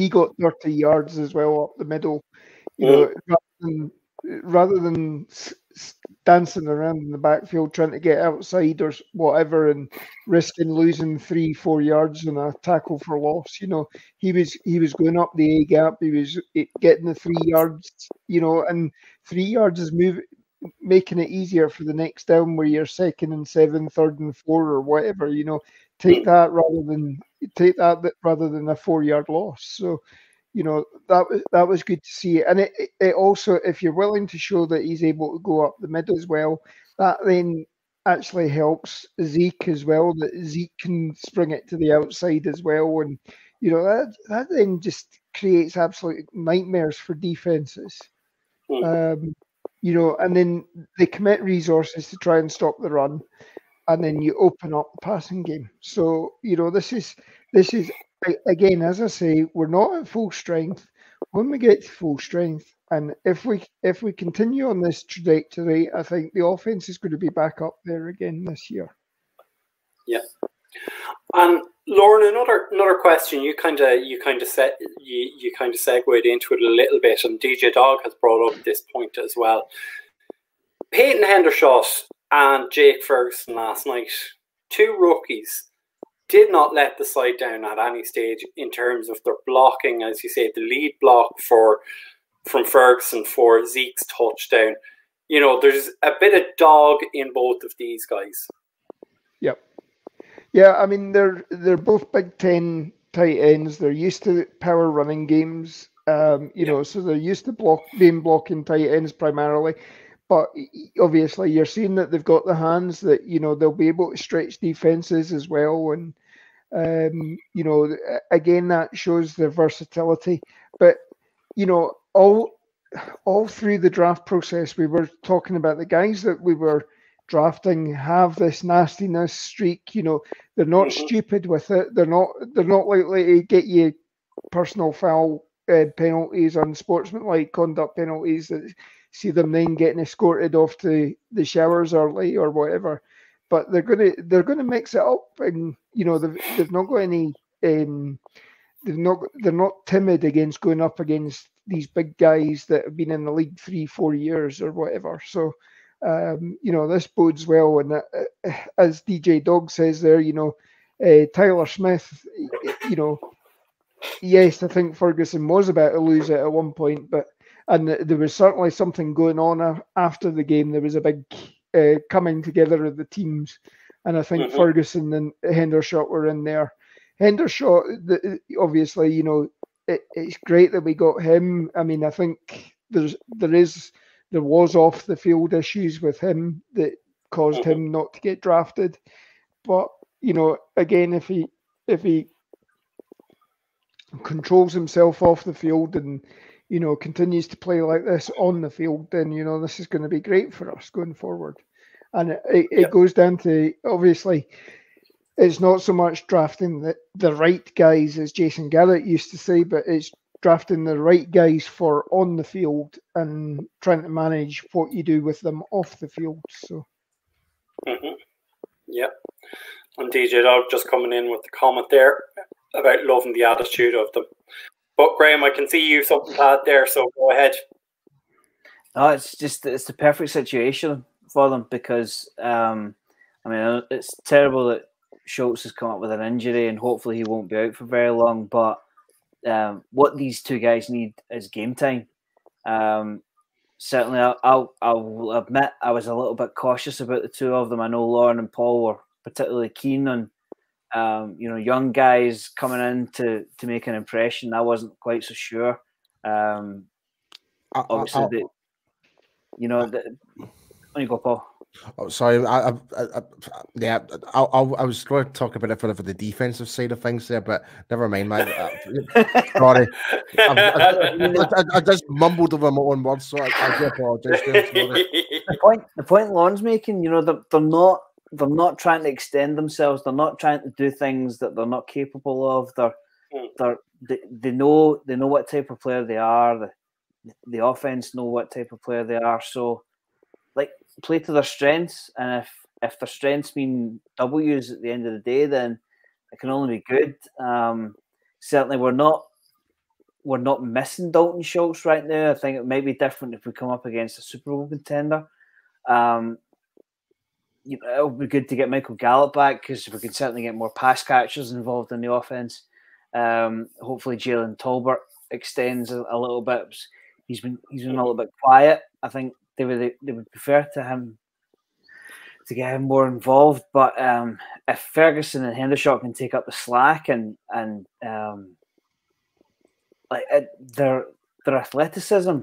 C: got 30 yards as well up the middle. Rather than dancing around in the backfield trying to get outside or whatever and risking losing 3-4 yards on a tackle for loss, he was going up the A gap. He was getting the 3 yards, and 3 yards is making it easier for the next down where you're 2nd and 7, 3rd and 4 or whatever. Take that rather than a 4-yard loss. So. That was good to see. And it also, if you're willing to show that he's able to go up the middle as well, that then actually helps Zeke as well, that Zeke can spring it to the outside as well. And, that then just creates absolute nightmares for defenses. And then they commit resources to try and stop the run, and then you open up the passing game. So, this is again, as I say, we're not at full strength. When we get to full strength, and if we continue on this trajectory, I think the offense is going to be back up there again this year.
A: Yeah. And Lauren, another question. You kind of segued into it a little bit, and DJ Dog has brought up this point as well. Peyton Hendershot and Jake Ferguson last night, 2 rookies. did not let the side down at any stage in terms of their blocking. As you say, the lead block from Ferguson for Zeke's touchdown. You know, there's a bit of dog in both of these guys.
C: Yep. Yeah, I mean, they're both Big Ten tight ends. They're used to power running games, you know, so they're used to blocking tight ends primarily. But obviously, you're seeing that they've got the hands that, you know, they'll be able to stretch defenses as well. And, you know, again, that shows their versatility. But, you know, all through the draft process, we were talking about the guys that we were drafting have this nastiness streak. You know, they're not stupid with it. They're not likely to get you personal foul penalties, unsportsmanlike conduct penalties that see them then getting escorted off to the showers early or whatever. But they're gonna mix it up, and you know they've not got any. They're not timid against going up against these big guys that have been in the league 3-4 years or whatever. So, you know, this bodes well. And as DJ Dog says there, you know, Tyler Smith, you know, yes, I think Ferguson was about to lose it at one point, and there was certainly something going on after the game. There was a big coming together of the teams, and I think Ferguson and Hendershot were in there. Hendershot, obviously, you know, it's great that we got him. I mean, I think there was off the field issues with him that caused him not to get drafted. But you know, again, if he controls himself off the field and you know continues to play like this on the field, then you know this is going to be great for us going forward. And it goes down to, obviously, it's not so much drafting the right guys, as Jason Garrett used to say, but it's drafting the right guys for on the field and trying to manage what you do with them off the field. So,
A: yeah. And DJ Dog just coming in with the comment there about loving the attitude of them. But Graham, I can see you something to add there, so go ahead.
D: No, it's the perfect situation for them because I mean it's terrible that Schultz has come up with an injury and hopefully he won't be out for very long. But what these two guys need is game time. Certainly, I'll admit I was a little bit cautious about the two of them. I know Lauren and Paul were particularly keen on you know, young guys coming in to make an impression. I wasn't quite so sure. Obviously, you know, on you go, Paul.
B: Oh, sorry. I was going to talk about it for the defensive side of things there, but never mind, man. Sorry, I just mumbled over my own words, so I do apologize.
D: The point Lon's making, you know, they're not trying to extend themselves. They're not trying to do things that they're not capable of. They know what type of player they are. The offense know what type of player they are. So, like, play to their strengths, and if their strengths mean W's at the end of the day, then it can only be good. Certainly, we're not missing Dalton Schultz right now. I think it might be different if we come up against a Super Bowl contender. You know, it'll be good to get Michael Gallup back because we can certainly get more pass catchers involved in the offense. Hopefully, Jalen Tolbert extends a little bit. He's been a little bit quiet. I think they would prefer to get him more involved. But if Ferguson and Hendershot can take up the slack and like their athleticism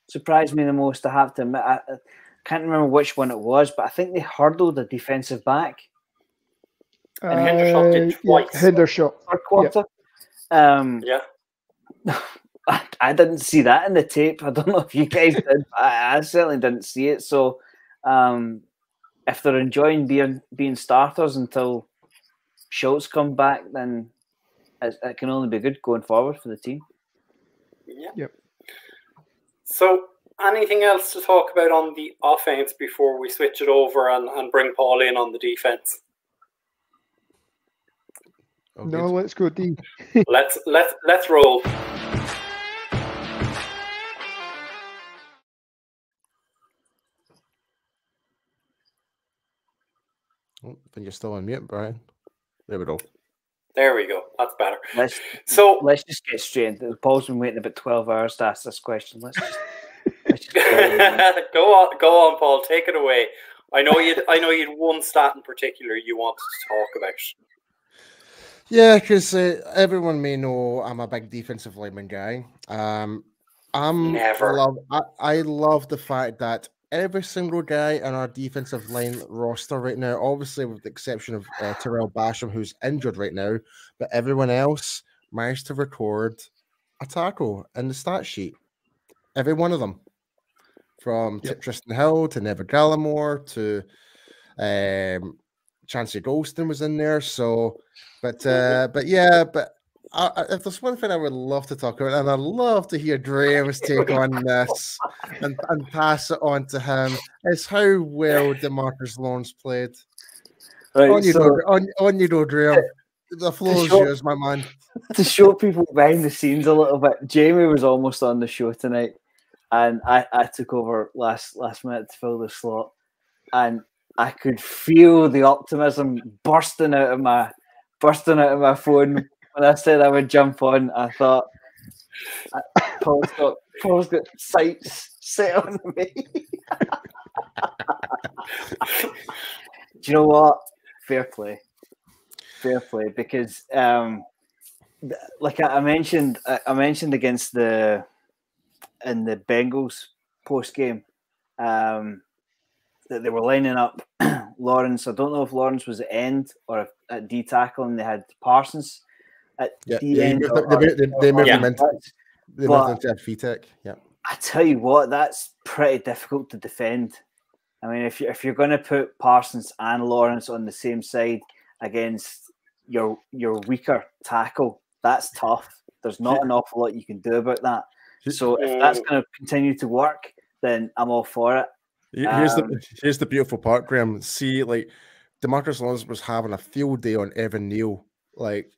D: surprised me the most. I have to admit, I can't remember which one it was, but I think they hurdled a defensive back.
A: And Hendershot did twice.
C: Yeah, Hendershot.
D: Third quarter.
A: Yeah.
D: I didn't see that in the tape. I don't know if you guys did. I certainly didn't see it. So, if they're enjoying being starters until Schultz come back, then it can only be good going forward for the team.
A: Yeah.
C: Yep.
A: So, anything else to talk about on the offense before we switch it over and bring Paul in on the defense?
B: Oh,
C: no, let's go D.
A: let's roll.
B: Oh, then you're still on mute, Brian. There we go.
A: There we go. That's better.
D: Let's just get straight into it. Paul's been waiting about 12 hours to ask this question. Let's just
A: go on, Paul. Take it away. I know you'd one stat in particular you wanted to talk about.
B: Yeah, because everyone may know I'm a big defensive lineman guy. I love the fact that every single guy in our defensive line roster right now, obviously with the exception of Terrell Basham, who's injured right now, but everyone else managed to record a tackle in the stat sheet. Every one of them. From Tristan Hill to Neville Gallimore to Chancey Golston was in there. So, but if there's one thing I would love to talk about, and I'd love to hear Graham's take on this and pass it on to him, is how well DeMarcus Lawrence played. Right, on you go, Graham. The floor is yours, my man.
D: To show people behind the scenes a little bit, Jamie was almost on the show tonight, and I took over last minute to fill the slot, and I could feel the optimism bursting out of my phone when I said I would jump on. I thought Paul's got sights set on me. Do you know what? Fair play, because like I mentioned against in the Bengals post game that they were lining up Lawrence. I don't know if Lawrence was at end or at D tackle, and they had Parsons at D end.
B: They moved him into VTech. Yeah,
D: I tell you what, that's pretty difficult to defend. I mean, if you're going to put Parsons and Lawrence on the same side against your weaker tackle, that's tough. There's not an awful lot you can do about that. So if that's going to continue to work, then I'm all for it.
B: Here's the beautiful part, Graham. See, like DeMarcus Lawrence was having a field day on Evan Neal. Like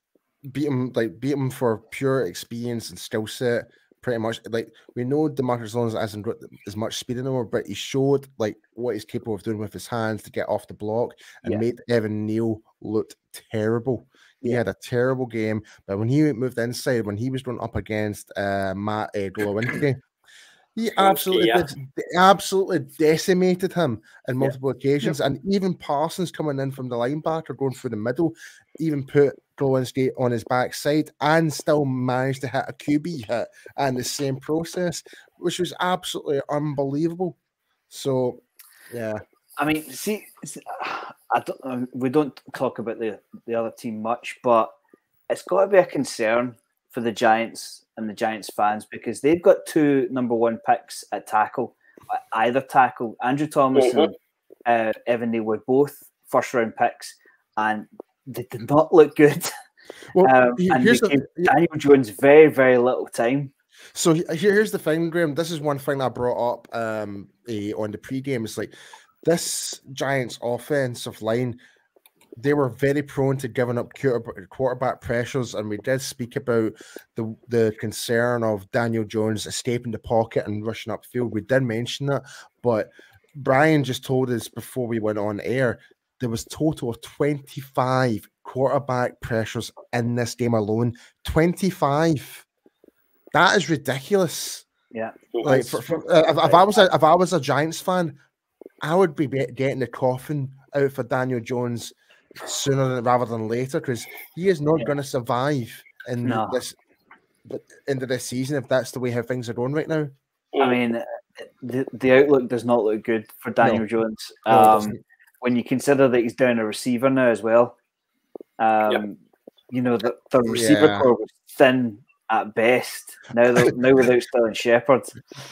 B: beat him for pure experience and skill set. Pretty much, like we know DeMarcus Lawrence hasn't got as much speed anymore, but he showed like what he's capable of doing with his hands to get off the block and made Evan Neal look terrible. He had a terrible game, but when he moved inside, when he was going up against Matt Glowinski, he absolutely decimated him on multiple occasions. And even Parsons coming in from the linebacker, going through the middle, even put Glowinski on his backside and still managed to hit a QB hit and the same process, which was absolutely unbelievable. So, yeah.
D: I mean, we don't talk about the other team much, but it's got to be a concern for the Giants and the Giants fans because they've got 2 number 1 picks at tackle, either tackle. Andrew Thomas and Evan Neal were both first-round picks, and they did not look good. Well, and they gave Daniel Jones very, very little time.
B: So here's the thing, Graham. This is one thing I brought up on the pregame. It's like this Giants offensive line, they were very prone to giving up quarterback pressures, and we did speak about the concern of Daniel Jones escaping the pocket and rushing upfield. We did mention that, but Brian just told us before we went on air, there was a total of 25 quarterback pressures in this game alone. 25. That is ridiculous.
D: Yeah.
B: Like if I was a Giants fan, I would be getting the coffin out for Daniel Jones sooner rather than later because he is not going to survive into this season if that's the way how things are going right now.
D: I mean, the outlook does not look good for Daniel Jones. When you consider that he's down a receiver now as well. You know, the receiver core was thin at best. Now without Sterling Shepard.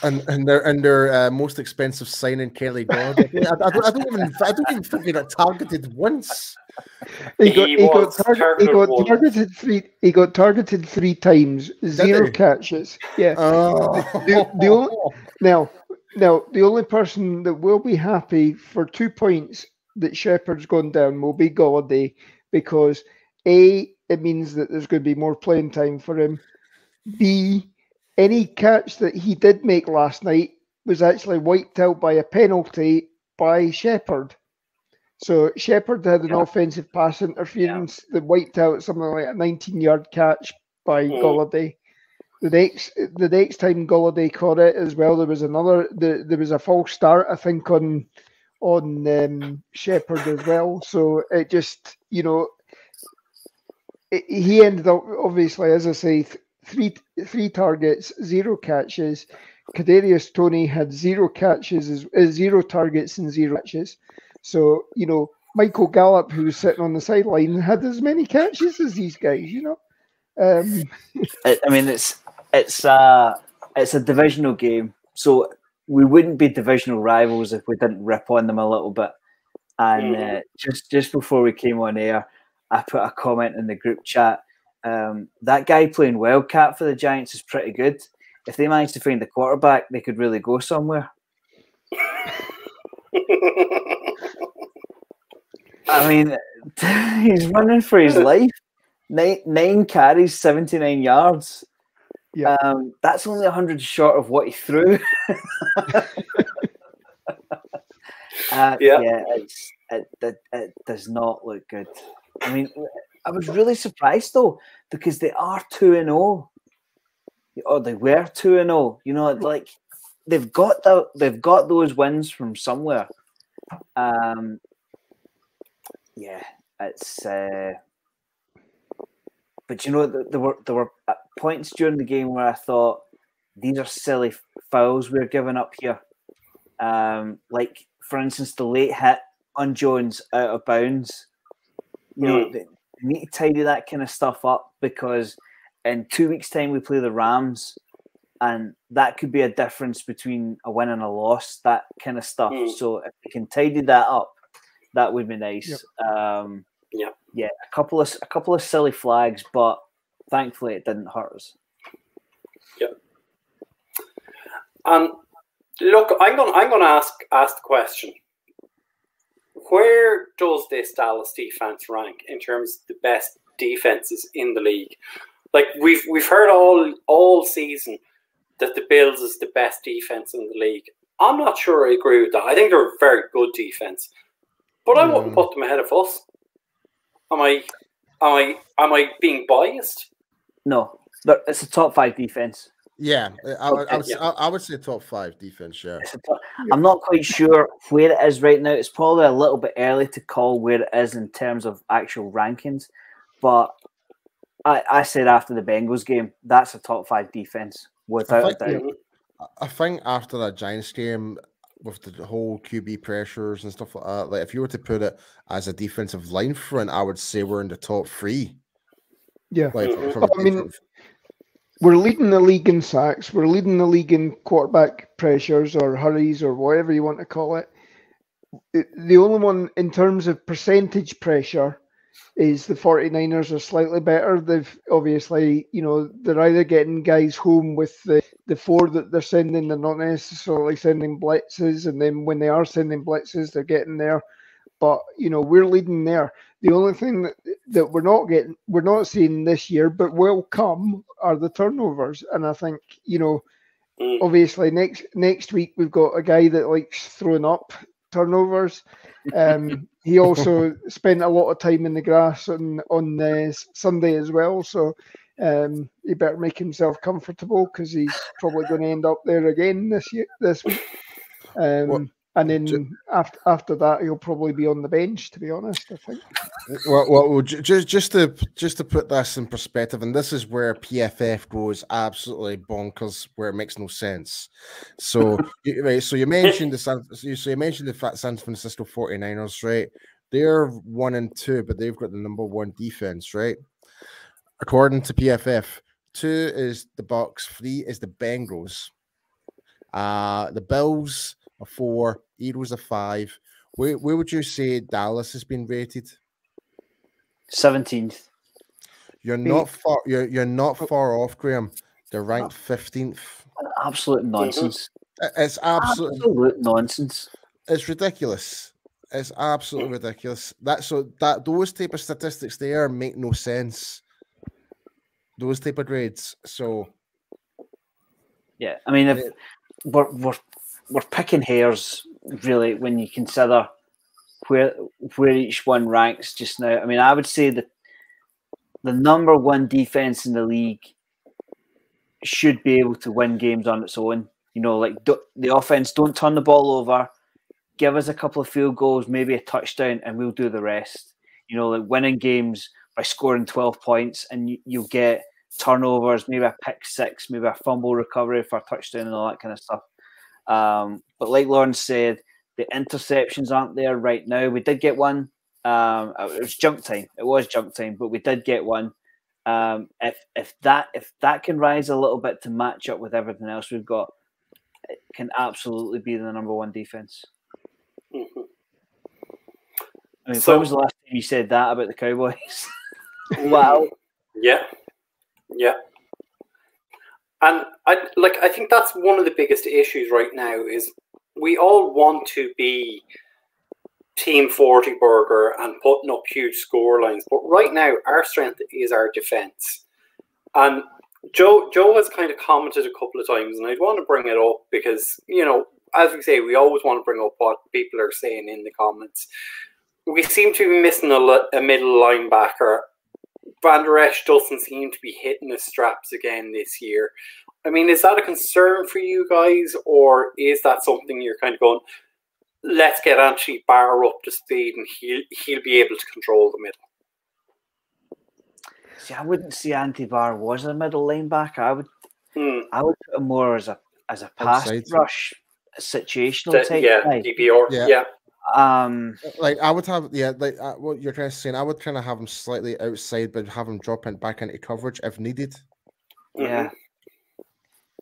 B: And their most expensive signing, Kelly Dodd. I don't even think he got targeted once.
C: He got targeted 3 times, 0 catches. Yeah. The only person that will be happy for 2 points that Shepard's gone down will be Galladay because A, it means that there's going to be more playing time for him. B, any catch that he did make last night was actually wiped out by a penalty by Shepard. So Shepard had an offensive pass interference that wiped out something like a 19-yard catch by Golladay. The next time Golladay caught it as well, there was a false start, I think, on Shepard as well. So it just, he ended up, obviously, as I say, three targets, 0 catches. Kadarius Toney had 0 catches, 0 targets and 0 catches. So, Michael Gallup, who was sitting on the sideline, had as many catches as these guys,
D: I mean, it's a divisional game, so we wouldn't be divisional rivals if we didn't rip on them a little bit. And just before we came on air, I put a comment in the group chat. That guy playing Wildcat for the Giants is pretty good. If they manage to find the quarterback, they could really go somewhere. I mean, he's running for his life. 9 carries, 79 yards.
C: Yeah,
D: that's only 100 short of what he threw. It does not look good. I mean, I was really surprised though, because they are 2-0, or they were 2-0. Like they've got those wins from somewhere. It's. But there were points during the game where I thought these are silly fouls we're giving up here. Like for instance, the late hit on Jones out of bounds. They need to tidy that kind of stuff up, because in 2 weeks' time we play the Rams, and that could be a difference between a win and a loss. That kind of stuff. So if we can tidy that up, that would be nice.
A: Yep.
D: Yeah, a couple of silly flags, but thankfully it didn't hurt us.
A: Yeah. Look, I'm going to ask the question: where does this Dallas defense rank in terms of the best defenses in the league? Like we've heard all season that the Bills is the best defense in the league. I'm not sure I agree with that. I think they're a very good defense, but I wouldn't put them ahead of us. Am I being biased?
D: No, it's a top 5 defense.
B: Yeah, I would say top 5 defense. Yeah,
D: I'm not quite sure where it is right now. It's probably a little bit early to call where it is in terms of actual rankings, but I said after the Bengals game, that's a top 5 defense without a doubt.
B: I think after that Giants game, with the whole QB pressures and stuff like that, like if you were to put it as a defensive line front, I would say we're in the top 3.
C: Yeah, we're leading the league in sacks. We're leading the league in quarterback pressures or hurries or whatever you want to call it. The only one in terms of percentage pressure is the 49ers are slightly better. They've obviously, they're either getting guys home with the 4 that they're sending. They're not necessarily sending blitzes, and then when they are sending blitzes, they're getting there. But we're leading there. The only thing that we're not seeing this year, but will come, are the turnovers. And I think obviously next week we've got a guy that likes throwing up turnovers. He also spent a lot of time in the grass on Sunday as well, so he better make himself comfortable, because he's probably going to end up there again this week. And then after that, he'll probably be on the bench, to be honest, I think.
B: Well, just to put this in perspective, and this is where PFF goes absolutely bonkers, where it makes no sense. So, you mentioned the San Francisco 49ers, right? They're 1-2, but they've got the number 1 defense, right? According to PFF, 2 is the Bucks, 3 is the Bengals. The Bills are 4, Eagles are 5. Where would you say Dallas has been rated?
D: 17th.
B: You're not far. You're not far off, Graham. They're ranked 15th.
D: Absolute nonsense.
B: It's
D: absolute nonsense.
B: It's ridiculous. It's absolutely ridiculous. Those type of statistics there make no sense. Those type of grades. So
D: yeah, I mean, if we're picking hairs, really, when you consider where each one ranks just now. I mean, I would say that the number one defense in the league should be able to win games on its own. You know, like the offense, don't turn the ball over, give us a couple of field goals, maybe a touchdown, and we'll do the rest. You know, like winning games by scoring 12 points, and you'll get turnovers, maybe a pick six, maybe a fumble recovery for a touchdown and all that kind of stuff. But like Lawrence said, the interceptions aren't there right now. We did get one. It was junk time. It was junk time, but we did get one. If that can rise a little bit to match up with everything else we've got, it can absolutely be the number one defense.
A: Mm-hmm.
D: I mean, when was the last time you said that about the Cowboys? Wow.
A: Yeah. And I think that's one of the biggest issues right now is we all want to be Team 40 Burger and putting up huge score lines, but right now our strength is our defense. And Joe has kind of commented a couple of times, and I'd want to bring it up because, you know, as we say, we always want to bring up what people are saying in the comments. We seem to be missing a middle linebacker. Van Der Esch doesn't seem to be hitting the straps again this year. I mean, is that a concern for you guys, or is that something you're kind of going, let's get Anthony Barr up to speed and he'll be able to control the middle?
D: See, I wouldn't say Anthony Barr was a middle linebacker. I would put him more as a pass rush, situational type guy.
A: DPR, yeah.
B: Like I would have, what you're kind of saying, I would kind of have him slightly outside, but have him drop in back into coverage if needed.
D: Yeah.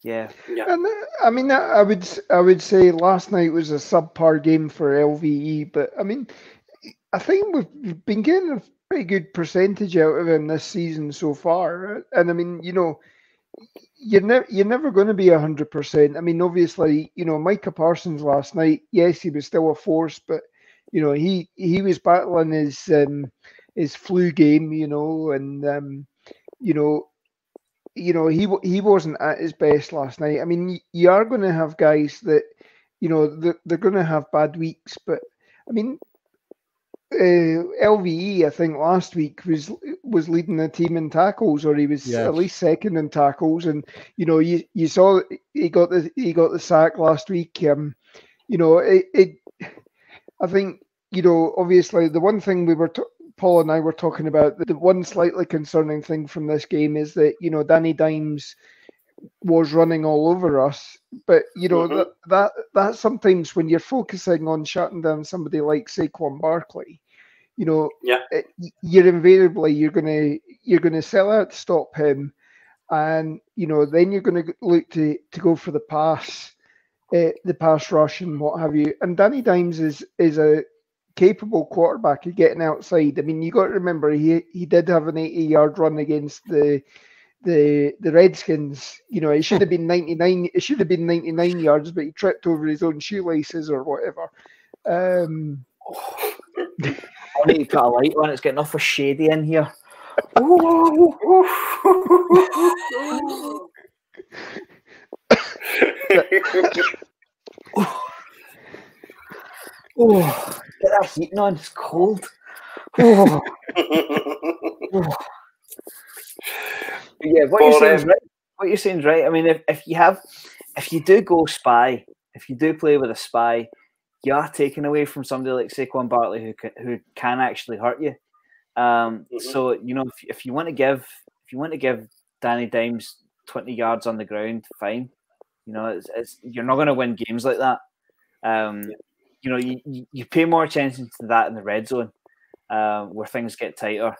C: And I mean, I would say last night was a subpar game for LVE, but I mean, I think we've been getting a pretty good percentage out of him this season so far. And I mean, you know, you're never going to be 100%. I mean, obviously, you know, Micah Parsons last night, yes, he was still a force, but you know, he was battling his flu game, you know, and he wasn't at his best last night. I mean, you are going to have guys that, you know, they're going to have bad weeks, but I mean, LVE, I think last week was leading the team in tackles, or he was at least second in tackles, and you know, you saw he got the sack last week. You know, I think, you know, obviously the one thing Paul and I were talking about, the one slightly concerning thing from this game is that, you know, Danny Dimes was running all over us, but you know, that sometimes when you're focusing on shutting down somebody like Saquon Barkley, you know, you're invariably you're gonna sell out to stop him, and you know, then you're gonna look to go for the pass rush and what have you. And Danny Dimes is a capable quarterback of getting outside. I mean, you got to remember he did have an 80-yard run against the Redskins. You know, it should have been 99. It should have been 99 yards, but he tripped over his own shoelaces or whatever.
D: I need to put a light on. It's getting awful shady in here. Get that heating on. It's cold. Yeah, what you're saying is right. I mean, if you do go spy, if you do play with a spy, you are taking away from somebody like Saquon Barkley who can actually hurt you. So you know, if you want to give Danny Dimes 20 yards on the ground, fine. You know, you're not going to win games like that. You know, you pay more attention to that in the red zone, where things get tighter.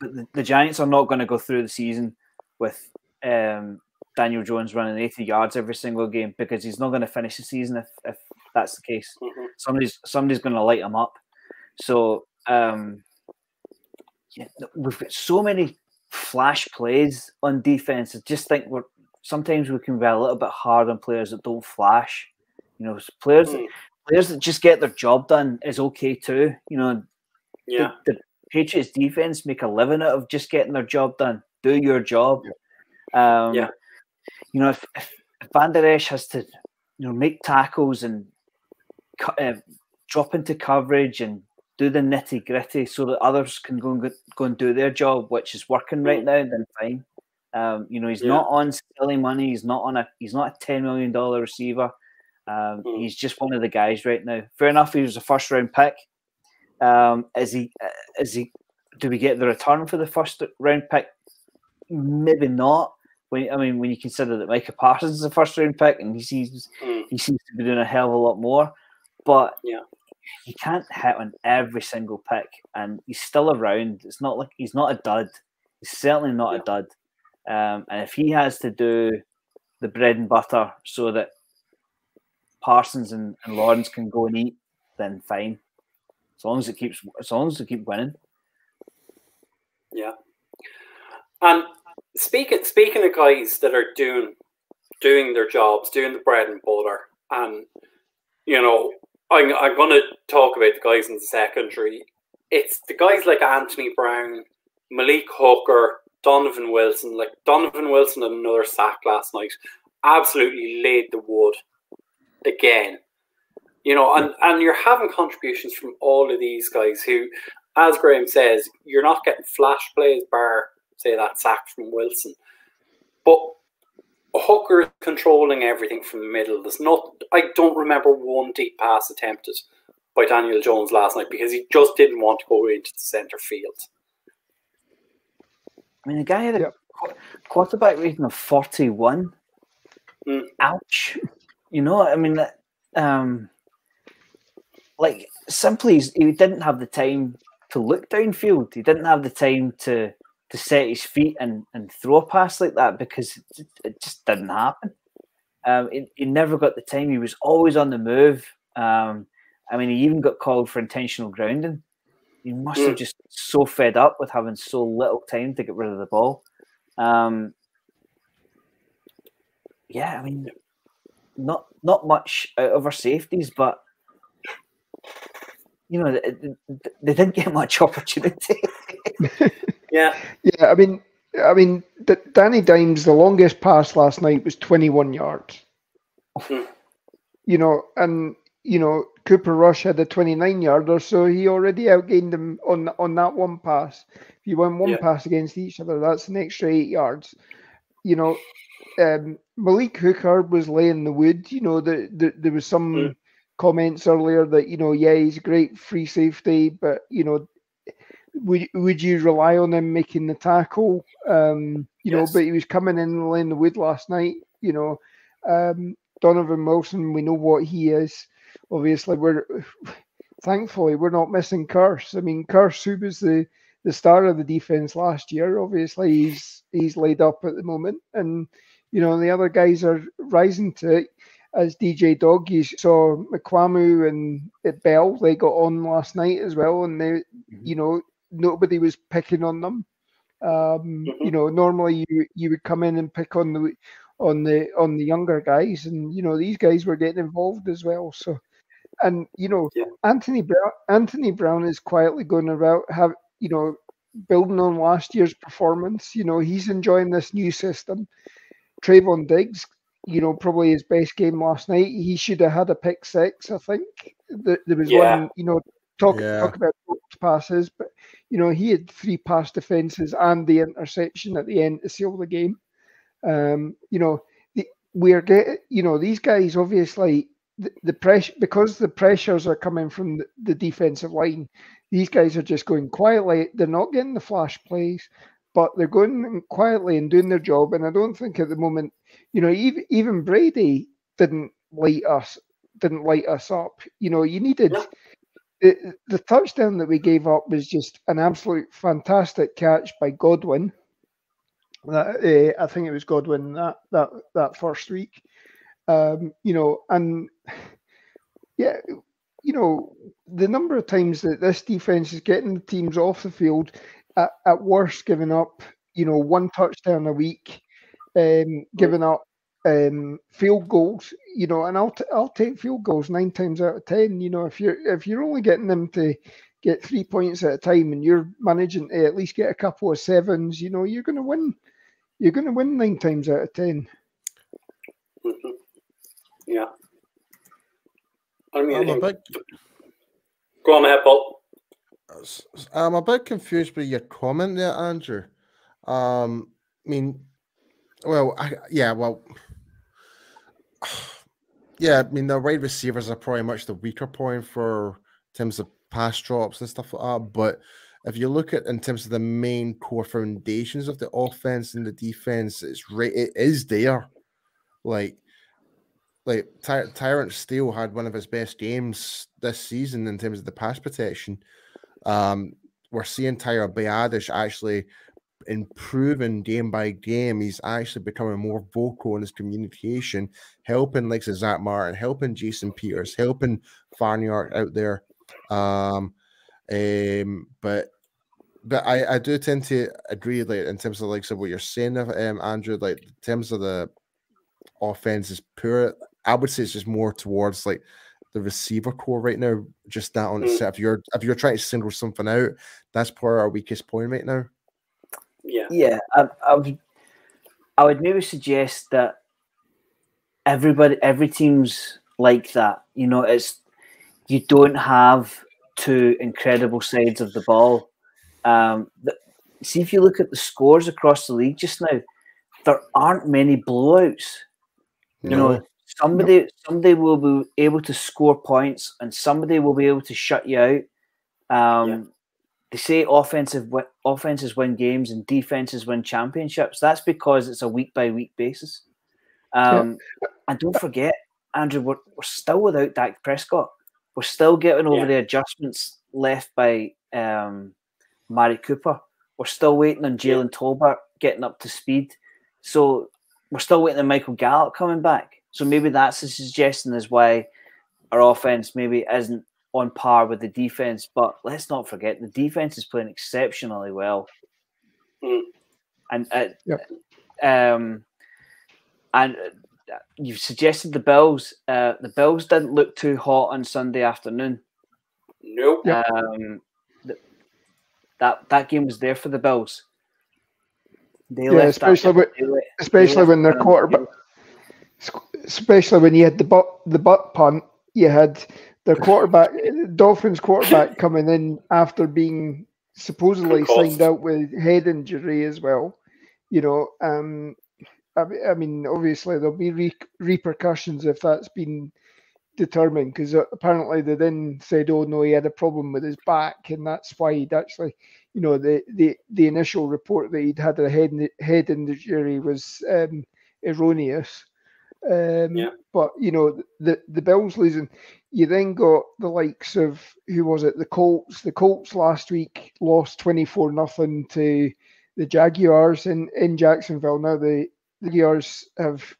D: But the Giants are not going to go through the season with Daniel Jones running 80 yards every single game, because he's not going to finish the season if that's the case. Somebody's going to light him up. So we've got so many flash plays on defense. I just think sometimes we can be a little bit hard on players that don't flash. You know, players that just get their job done is okay too. You know, the Patriots defense make a living out of just getting their job done. Do your job. You know, if Van Der Esch has to, you know, make tackles and drop into coverage and do the nitty gritty so that others can go and do their job, which is working right now, then fine. He's not on silly money. He's not a $10 million receiver. He's just one of the guys right now. Fair enough. He was a first round pick. Is he? Do we get the return for the first round pick? Maybe not. When you consider that Micah Parsons is a first round pick and he seems to be doing a hell of a lot more, but he can't hit on every single pick, and he's still around. It's not like he's not a dud. He's certainly not a dud. And if he has to do the bread and butter so that Parsons and Lawrence can go and eat, then fine. As long as they keep winning.
A: Yeah. And speaking of guys that are doing their jobs, doing the bread and butter, and I'm going to talk about the guys in the secondary. It's the guys like Anthony Brown, Malik Hooker, Donovan Wilson. Like Donovan Wilson had another sack last night. Absolutely laid the wood again. And you're having contributions from all of these guys who, as Graham says, you're not getting flash plays bar, say, that sack from Wilson. But Hooker is controlling everything from the middle. I don't remember one deep pass attempted by Daniel Jones last night because he just didn't want to go into the centre field.
D: I mean, the guy had a quarterback rating of 41. Ouch. Simply, he didn't have the time to look downfield. He didn't have the time to set his feet and throw a pass like that because it just didn't happen. He never got the time. He was always on the move. He even got called for intentional grounding. He must have just so fed up with having so little time to get rid of the ball. Not much out of our safeties, but they didn't get much opportunity.
C: Yeah. Danny Dimes, the longest pass last night was 21 yards. Cooper Rush had a 29-yarder, so he already outgained him on that one pass. If you went one pass against each other, that's an extra 8 yards. Malik Hooker was laying the wood. There was some comments earlier that he's a great free safety, but would you rely on him making the tackle? But he was coming in and laying the wood last night. Donovan Wilson, we know what he is. Obviously, thankfully we're not missing Curse. I mean, Curse, who was the star of the defense last year, obviously he's laid up at the moment, and the other guys are rising to it. As DJ Dog, you saw McQuamu and Bell, they got on last night as well, and they, nobody was picking on them. Normally you would come in and pick on the younger guys, and these guys were getting involved as well. So, and Anthony Brown is quietly going about building on last year's performance. He's enjoying this new system. Trayvon Diggs, probably his best game last night. He should have had a pick six, I think. There was one, talk about passes, but he had 3 pass defenses and the interception at the end to seal the game. We're getting, these guys obviously the pressure, because the pressures are coming from the defensive line. These guys are just going quietly. They're not getting the flash plays, but they're going quietly and doing their job. And I don't think at the moment, even Brady didn't light us up. You needed the touchdown that we gave up was just an absolute fantastic catch by Godwin. I think it was Godwin that first week. The number of times that this defense is getting the teams off the field, at worst giving up, 1 touchdown a week, giving up field goals, and I'll take field goals 9 times out of 10. If you're only getting them to get 3 points at a time and you're managing to at least get a couple of sevens, you're going to win. You're going to win 9 times out of 10.
A: Yeah. I mean, Go on ahead, Paul.
B: I'm a bit confused by your comment there, Andrew. I mean, well, yeah, I mean, the wide receivers are probably much the weaker point in terms of pass drops and stuff like that. But if you look at in terms of the main core foundations of the offense and the defense, it is there. Like Tyrant Steele had one of his best games this season in terms of the pass protection. We're seeing Tyler Biadasz actually improving game by game. He's actually becoming more vocal in his communication, helping like Zach Martin, helping Jason Peters, helping Farniok out there. But I do tend to agree, like in terms of like so what you're saying, Andrew, like in terms of the offense is poor. I would say it's just more towards like the receiver core right now. Just that on itself. If you're trying to single something out, that's probably our weakest point right now.
D: Yeah. I would maybe suggest that every team's like that. You know, you don't have two incredible sides of the ball. See, if you look at the scores across the league just now, there aren't many blowouts. You know, somebody will be able to score points, and somebody will be able to shut you out. They say offenses win games and defenses win championships. That's because it's a week by week basis. And don't forget, Andrew, we're still without Dak Prescott. We're still getting over the adjustments left by Mari Cooper. We're still waiting on Jalen Tolbert getting up to speed. So we're still waiting on Michael Gallup coming back. So maybe that's a suggestion as why our offense maybe isn't on par with the defense. But let's not forget, the defense is playing exceptionally well. And you've suggested the Bills. The Bills didn't look too hot on Sunday afternoon.
A: Nope.
D: That game was there for the Bills.
C: Especially when their quarterback, especially when you had the butt punt, you had their quarterback, Dolphins quarterback, coming in after being supposedly signed out with head injury as well. You know, I mean, obviously there'll be repercussions if that's been determined, because apparently they then said, oh no, he had a problem with his back, and that's why he'd actually, you know, the initial report that he'd had a head injury was erroneous. But you know, the Bills losing, you then got the likes of, who was it, the Colts. The Colts last week lost 24-0 to the Jaguars in Jacksonville. Now the Jaguars have,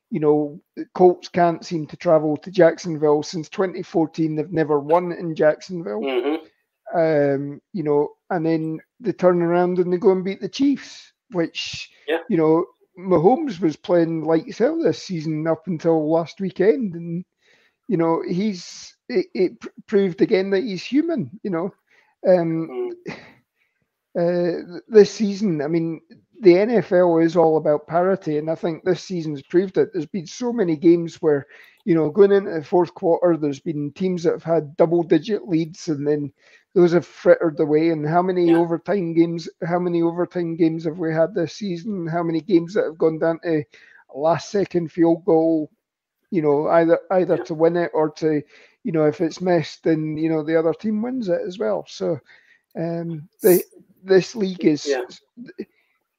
C: you know, Colts can't seem to travel to Jacksonville since 2014. They've never won in Jacksonville. You know, and then they turn around and they go and beat the Chiefs, which, you know, Mahomes was playing like hell this season up until last weekend, and you know, it proved again that he's human. You know, this season, I mean, the NFL is all about parity, and I think this season's proved it. There's been so many games where, you know, going into the fourth quarter, there's been teams that have had double-digit leads, and then those have frittered away. And how many overtime games have we had this season? How many games that have gone down to a last-second field goal? You know, either to win it or to, you know, if it's missed, then you know the other team wins it as well. So, this league is.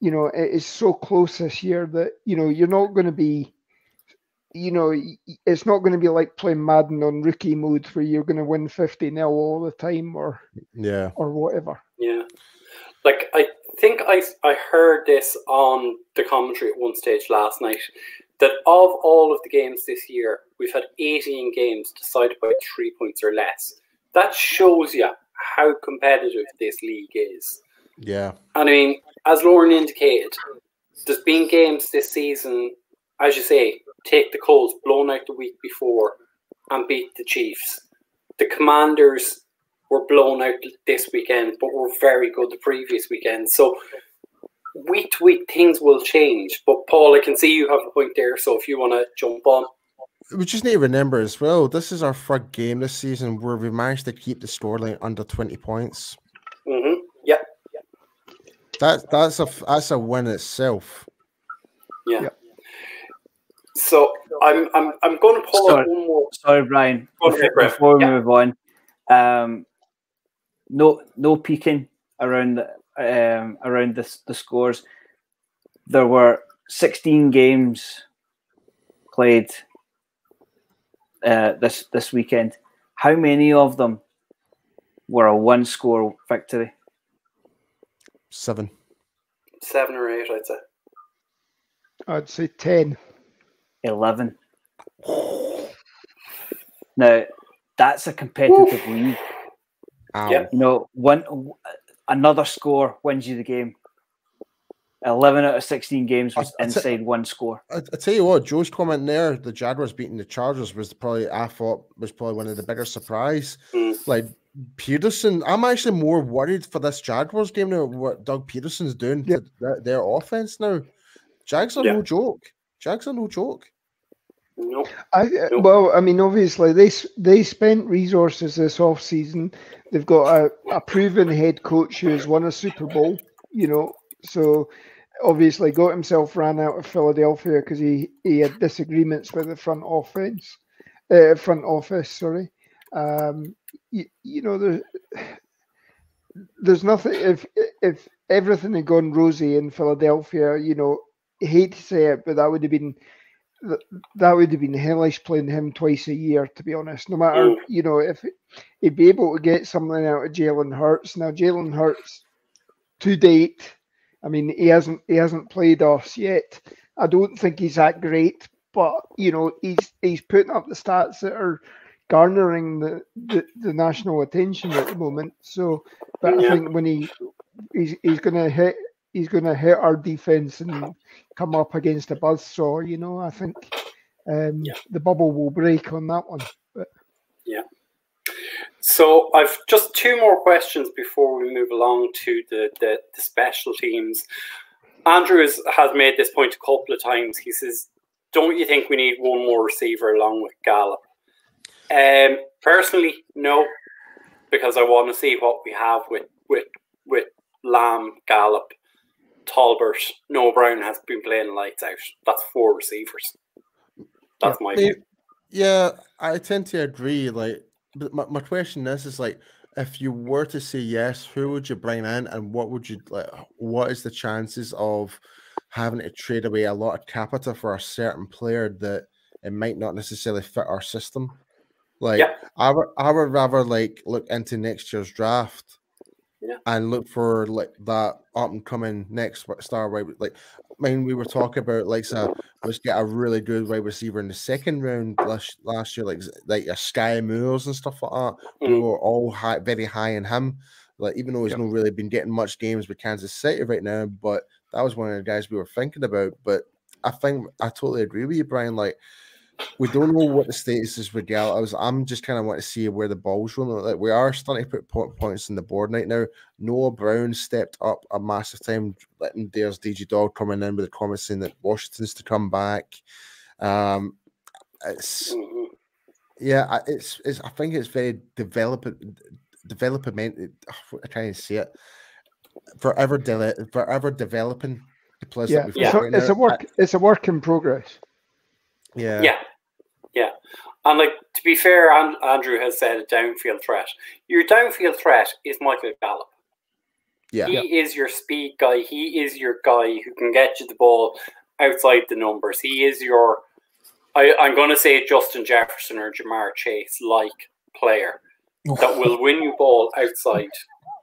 C: You know, it is so close this year that, you know, you're not going to be, you know, it's not going to be like playing Madden on rookie mode where you're going to win 50-0 all the time or whatever. Yeah.
A: Like, I think I heard this on the commentary at one stage last night, that of all of the games this year, we've had 18 games decided by 3 points or less. That shows you how competitive this league is.
B: Yeah.
A: And I mean, as Lauren indicated, there's been games this season, as you say, take the Colts, blown out the week before, and beat the Chiefs. The Commanders were blown out this weekend, but were very good the previous weekend. So week to week, things will change. But Paul, I can see you have a point there, so if you want to jump on.
B: we just need to remember as well, this is our third game this season where we managed to keep the scoreline under 20 points.
A: Yeah.
B: That's a win itself.
A: Yeah. So I'm going to pull up one more.
D: Sorry, Brian. Before we move on, no peeking around the scores. There were 16 games played this weekend. How many of them were a one-score victory?
B: 7.
A: 7 or 8, I'd say.
C: I'd say 10.
D: 11. Now, that's a competitive league.
A: Yeah.
D: You know, another score wins you the game. 11 out of 16 games was inside one score.
B: I tell you what, Joe's comment there, the Jaguars beating the Chargers was probably one of the bigger surprise. Like Peterson, I'm actually more worried for this Jaguars game now. What Doug Peterson's doing to their offense now. Jags are no joke.
A: Nope.
C: Well, I mean, obviously they spent resources this off season. They've got a proven head coach who has won a Super Bowl. You know, so obviously got himself ran out of Philadelphia because he had disagreements with the front office. Sorry. You know, there's nothing. If everything had gone rosy in Philadelphia, you know, I hate to say it, but that would have been hellish playing him twice a year, to be honest. No matter, you know, if he'd be able to get something out of Jalen Hurts. Now, Jalen Hurts, to date, I mean, he hasn't played us yet. I don't think he's that great, but you know, he's putting up the stats that are garnering the national attention at the moment. So, but I think when he's gonna hit our defense and come up against a buzzsaw, you know, I think the bubble will break on that one. But.
A: Yeah. So I've just 2 more questions before we move along to the special teams. Andrew has made this point a couple of times. He says, don't you think we need one more receiver along with Gallup? Personally, no, because I want to see what we have with Lamb, Gallup, Talbot. Noah Brown has been playing lights out. That's 4 receivers. That's my view.
B: Yeah, I tend to agree. Like, but my question is like, if you were to say yes, who would you bring in, and what would you like? What is the chances of having to trade away a lot of capital for a certain player that it might not necessarily fit our system? Like, I would rather like look into next year's draft. And look for like that up and coming next star wide. Like, I mean, we were talking about like let's get a really good wide receiver in the second round last year, like a Sky Moores and stuff like that. We were all very high in him. Like, even though he's not really been getting much games with Kansas City right now, but that was one of the guys we were thinking about. But I think I totally agree with you, Brian. Like, we don't know what the status is with Gallup. I'm just kind of want to see where the ball's rolling. Like, we are starting to put points on the board right now. Noah Brown stepped up a massive time. There's DG Dog coming in with the comments saying that Washington's to come back. I think it's very development. I can't even see it. Forever developing the players that we've got right now.
C: It's a work in progress.
A: Yeah. And like, to be fair, Andrew has said a downfield threat. Your downfield threat is Michael Gallup.
B: Yeah.
A: He is your speed guy. He is your guy who can get you the ball outside the numbers. He is your, I'm going to say Justin Jefferson or Jamar Chase like player that will win you ball outside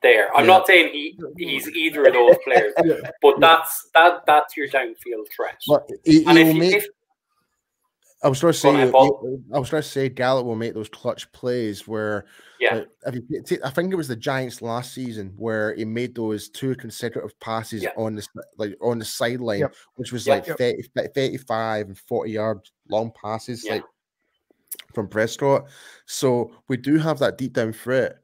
A: there. I'm not saying he's either of those players, but that's your downfield threat.
B: I was trying to say Gallup will make those clutch plays where, I think it was the Giants last season where he made those 2 consecutive passes on the sideline, which was 35 and 40-yard long passes from Prescott. So we do have that deep down threat,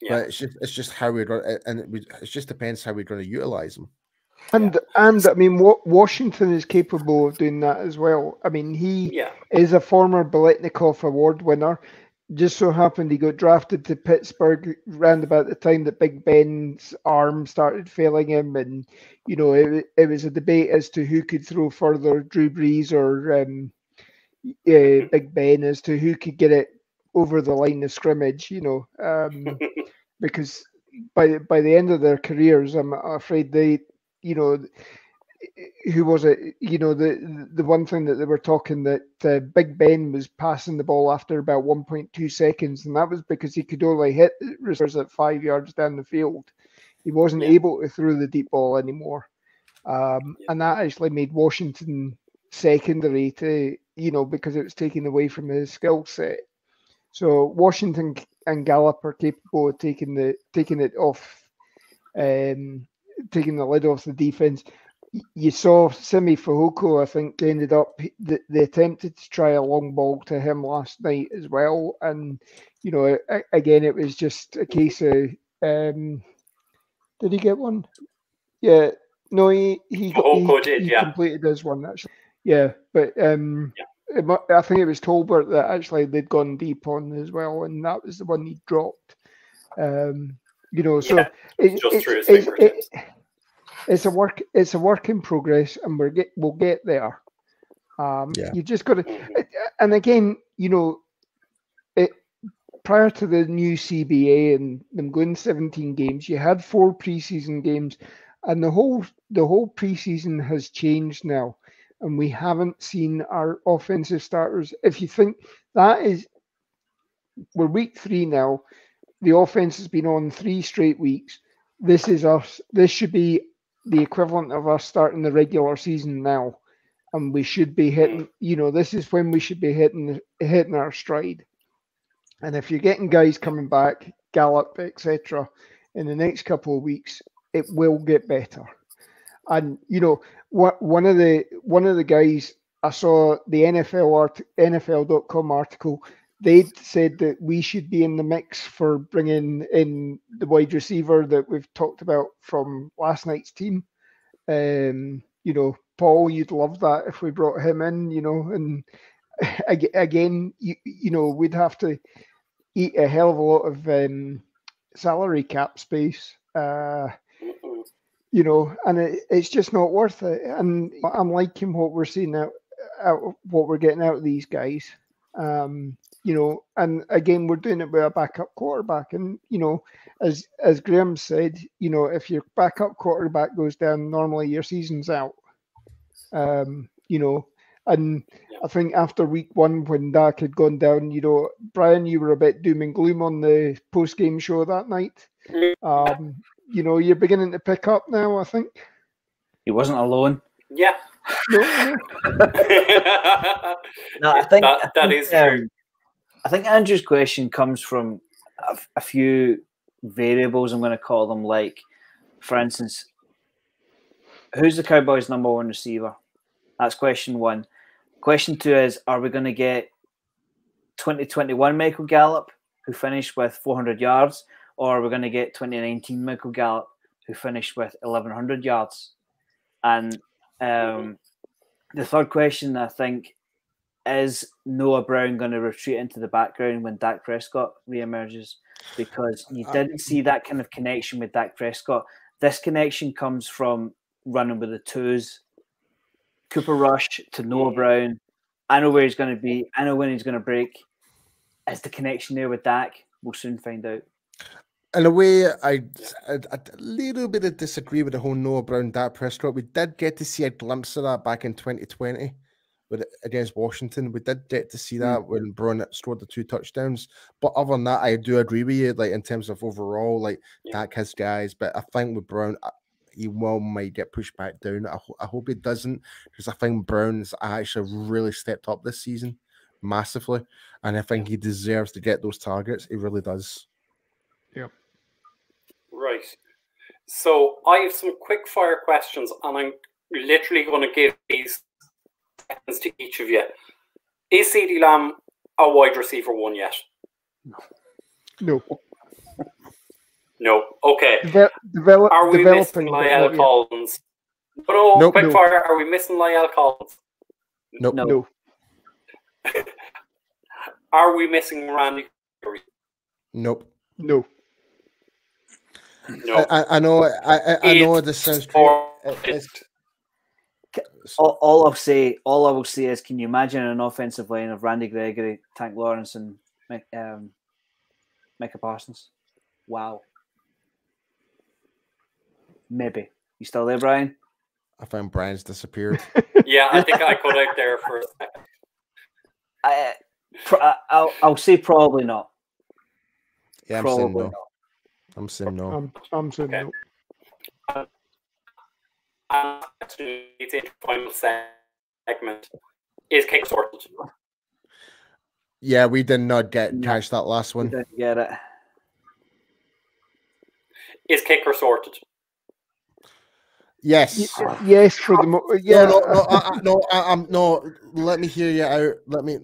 B: but it's just how we're going, and it just depends how we're going to utilize them.
C: And I mean, Washington is capable of doing that as well. I mean, he is a former Biletnikoff Award winner. Just so happened he got drafted to Pittsburgh round about the time that Big Ben's arm started failing him, and you know it was a debate as to who could throw further, Drew Brees or Big Ben, as to who could get it over the line of scrimmage. You know, because by the end of their careers, I'm afraid they, you know, who was it? You know, the one thing that they were talking that Big Ben was passing the ball after about 1.2 seconds, and that was because he could only hit receivers at 5 yards down the field. He wasn't able to throw the deep ball anymore, and that actually made Washington secondary to, you know, because it was taken away from his skill set. So Washington and Gallup are capable of taking it off, taking the lid off the defense. You saw Simi Fehoko, I think, ended up, they attempted to try a long ball to him last night as well. And, you know, again, it was just a case of, did he get one? Yeah. No, he completed his one, actually. Yeah, but I think it was Tolbert that actually they'd gone deep on as well, and that was the one he dropped. You know, so it's a work in progress, and we'll get there. You just got to, and again, you know, prior to the new CBA and them going 17 games, you had 4 preseason games, and the whole preseason has changed now, and we haven't seen our offensive starters. If you think we're week 3 now, the offense has been on 3 straight weeks. This is us. This should be the equivalent of us starting the regular season now, and we should be hitting. You know, this is when we should be hitting our stride. And if you're getting guys coming back, Gallup, etc., in the next couple of weeks, it will get better. And you know, one of the guys, I saw the NFL.com article. They said that we should be in the mix for bringing in the wide receiver that we've talked about from last night's team. You know, Paul, you'd love that if we brought him in. You know, and again, you know, we'd have to eat a hell of a lot of salary cap space. You know, and it's just not worth it. And I'm liking what we're seeing out what we're getting out of these guys. You know, and again, we're doing it with a backup quarterback. And, you know, as Graham said, you know, if your backup quarterback goes down, normally your season's out. You know, and I think after week 1, when Dak had gone down, you know, Brian, you were a bit doom and gloom on the post-game show that night. You know, you're beginning to pick up now, I think.
D: He wasn't alone.
A: Yeah.
C: No.
D: No, I think
A: that is true.
D: I think Andrew's question comes from a few variables, I'm going to call them. Like, for instance, who's the Cowboys' number 1 receiver? That's question 1. Question 2 is, are we going to get 2021 Michael Gallup, who finished with 400 yards, or are we going to get 2019 Michael Gallup, who finished with 1,100 yards? And the third question, I think, is Noah Brown going to retreat into the background when Dak Prescott reemerges? Because you didn't see that kind of connection with Dak Prescott. This connection comes from running with the twos. Cooper Rush to Noah Brown. I know where he's going to be. I know when he's going to break. Is the connection there with Dak? We'll soon find out.
B: In a way, I a little bit of disagree with the whole Noah Brown, Dak Prescott. We did get to see a glimpse of that back in 2020 against Washington. We did get to see that when Brown scored the 2 touchdowns. But other than that, I do agree with you. Like, in terms of overall, like, Dak has guys, but I think with Brown, he might get pushed back down. I hope he doesn't, because I think Brown's actually really stepped up this season massively, and I think he deserves to get those targets. He really does.
C: Yeah.
A: Right. So I have some quick fire questions, and I'm literally going to give these seconds to each of you. Is CeeDee Lamb a wide receiver 1 yet?
C: No.
A: No. Okay.
C: Are
A: we missing Lyle Collins? But oh,
B: Nope.
A: quick fire, are we missing Lyle Collins?
B: Nope.
C: No.
A: Are we missing Randy?
B: Nope.
C: No.
A: No.
B: I know this sounds crazy.
D: All I will say is, can you imagine an offensive line of Randy Gregory, Tank Lawrence, and Micah Parsons? Wow. Maybe. You still there, Brian?
B: I found Brian's disappeared.
A: Yeah, I think I cut out there for a second.
D: I'll say probably not.
B: Yeah, I'm saying no. I'm saying no.
C: I'm saying no.
A: It's in the final segment. Is kick sorted?
B: Yeah, we did not catch that last one.
D: We didn't get it.
A: Is kicker sorted?
B: Yes.
C: Yes, for the yeah.
B: No. Let me hear you out. Let me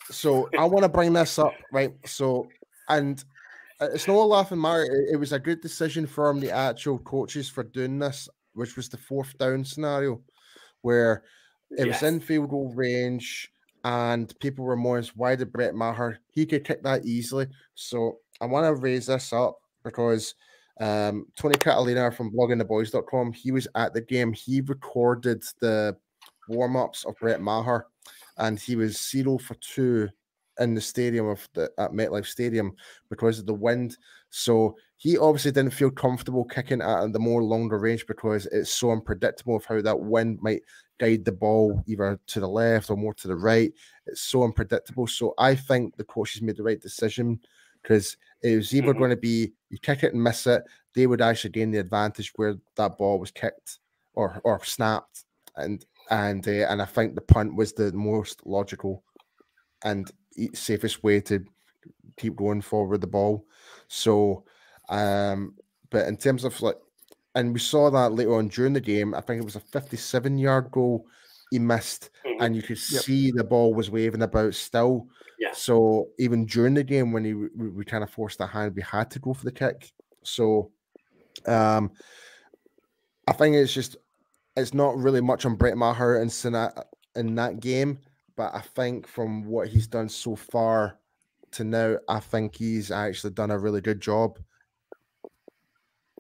B: So I want to bring this up, right? So, and it's not a laughing matter. It was a good decision from the actual coaches for doing this, which was the 4th down scenario, where it was in field goal range, and people were more as why did Brett Maher? He could kick that easily. So I want to raise this up because Tony Catalina from bloggingtheboys.com, he was at the game. He recorded the warm-ups of Brett Maher, and he was 0 for 2 in the stadium at MetLife Stadium because of the wind. So he obviously didn't feel comfortable kicking at the more longer range because it's so unpredictable of how that wind might guide the ball either to the left or more to the right. It's so unpredictable. So I think the coaches made the right decision because it was either going to be you kick it and miss it, they would actually gain the advantage where that ball was kicked or snapped, and I think the punt was the most logical and safest way to keep going forward the ball. So, but in terms of and we saw that later on during the game. I think it was a 57-yard goal he missed, and you could see the ball was waving about still.
A: Yeah.
B: So even during the game, when we kind of forced a hand, we had to go for the kick. So, I think it's not really much on Brett Maher in that game, but I think from what he's done so far to now, I think he's actually done a really good job.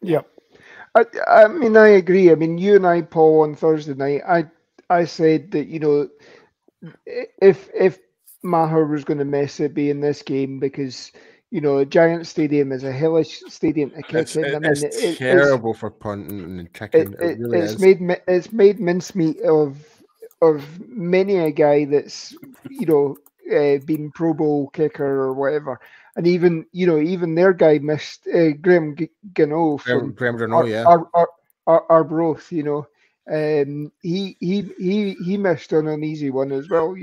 C: Yep. I mean, I agree. I mean, you and I, Paul, on Thursday night, I said that, if Maher was going to miss it, be in this game because, Giant Stadium is a hellish stadium to kick in. I mean,
B: it's terrible for punting and kicking. It really is.
C: It's made mincemeat of many a guy that's, been Pro Bowl kicker or whatever. And even their guy missed Graham Gano from
B: Graham Gano, yeah.
C: Arbroath, he missed on an easy one as well.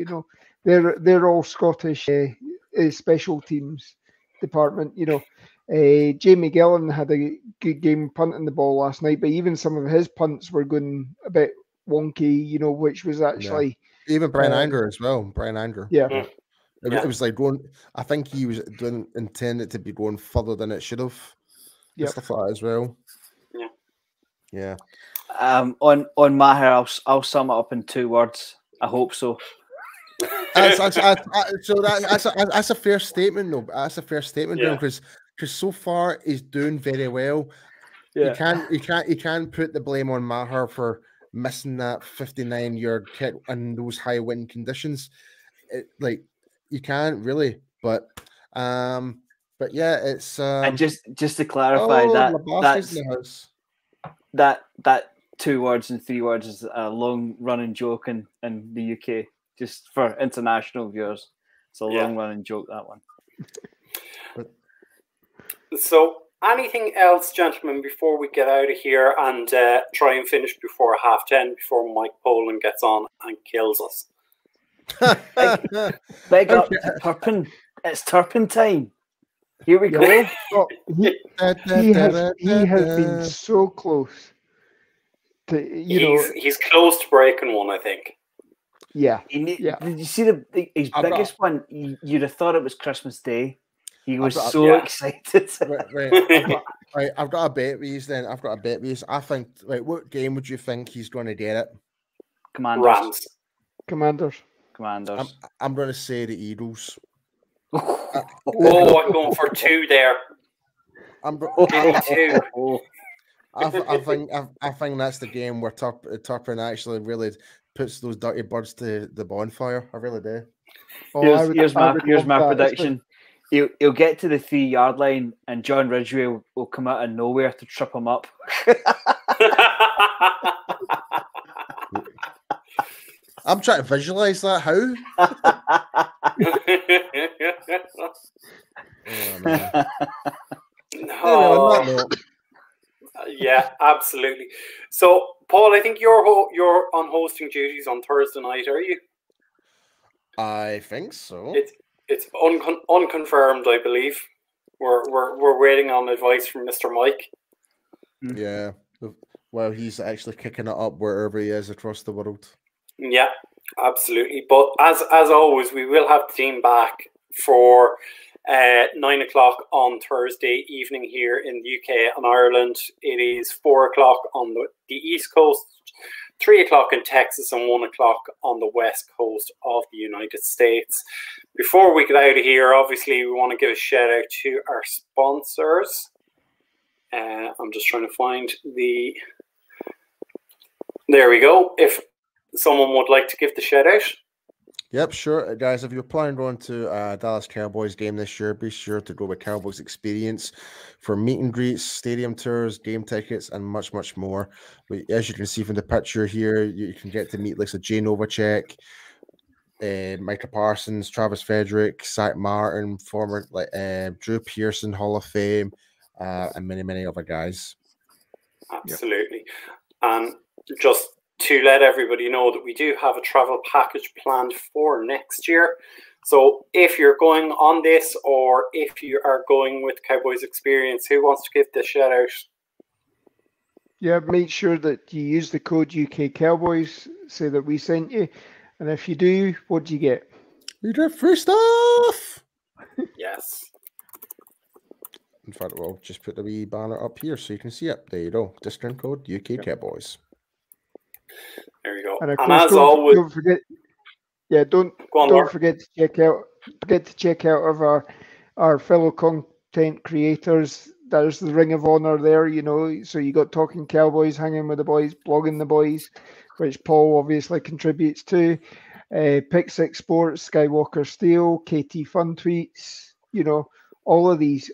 C: They're all Scottish special teams department. Jamie Gillan had a good game punting the ball last night, but even some of his punts were going a bit wonky. Which was actually
B: even Brian Anger as well. Brian Anger,
C: yeah.
B: It was like going. I think he was intended to be going further than it should have. Yeah, stuff like that as well. Yeah.
D: On Maher, I'll sum it up in 2 words. I hope so.
B: That's a fair statement, though. That's a fair statement, because so far he's doing very well. Yeah. You can't put the blame on Maher for missing that 59-yard kick in those high wind conditions. You can't really, but yeah, it's
D: and just to clarify that 2 words and 3 words is a long running joke in the UK, just for international viewers. It's a long running joke, that one.
A: So anything else, gentlemen, before we get out of here and try and finish before 10:30 before Mike Poland gets on and kills us?
D: Big up to Turpin. It's Turpin time. Here we go.
C: Oh, he has been so close to,
A: he's close to breaking one, I think.
C: Yeah.
D: Did you see his biggest one? You'd have thought it was Christmas Day. He was so excited.
B: I've got a bet with you then. I think, what game would you think he's going to get it?
D: Commanders.
C: Commanders.
B: I'm going to say the Eagles.
A: I'm going for 2 there.
B: Give me 2. I think that's the game where Tucker actually really puts those dirty birds to the bonfire. I really do.
D: Here's my prediction. He'll get to the 3-yard line, and John Ridgway will come out of nowhere to trip him up.
B: I'm trying to visualize that. How?
A: No. Yeah, absolutely. So, Paul, I think you're on hosting duties on Thursday night, are you?
B: I think so.
A: It's unconfirmed, I believe. We're waiting on advice from Mr. Mike.
B: Yeah. Well, he's actually kicking it up wherever he is across the world.
A: Yeah, absolutely. But as always, we will have the team back for 9 o'clock on Thursday evening here in the UK and Ireland. It is 4 o'clock on the East Coast, 3 o'clock in Texas, and 1 o'clock on the West Coast of the United States. Before we get out of here, obviously, we want to give a shout out to our sponsors. I'm just trying to find the... There we go. If someone would like to give the shout out.
B: Yep, sure. Guys, if you're planning on to Dallas Cowboys game this year, be sure to go with Cowboys Experience for meet and greets, stadium tours, game tickets, and much, much more. But as you can see from the picture here, you can get to meet like Jay Novacek, Micah Parsons, Travis Frederick, Zach Martin, former Drew Pearson, Hall of Fame, and many, many other guys.
A: Absolutely. And just to let everybody know that we do have a travel package planned for next year. So if you're going on this, or if you are going with Cowboys Experience, who wants to give this shout out?
C: Yeah, make sure that you use the code UK Cowboys, say that we sent you. And if you do, what do you get?
B: You get free stuff.
A: Yes.
B: In fact, we'll just put the wee banner up here so you can see it. There you go. Discount code UK Cowboys.
A: There you go.
C: And,
A: and as always,
C: don't forget. Yeah, don't forget to check out of our fellow content creators. There's the Ring of Honor there, you know. So you got Talking Cowboys, Hanging with the Boys, Blogging the Boys, which Paul obviously contributes to. Pick Six Sports, Skywalker Steel, KT Fun Tweets. You know, all of these.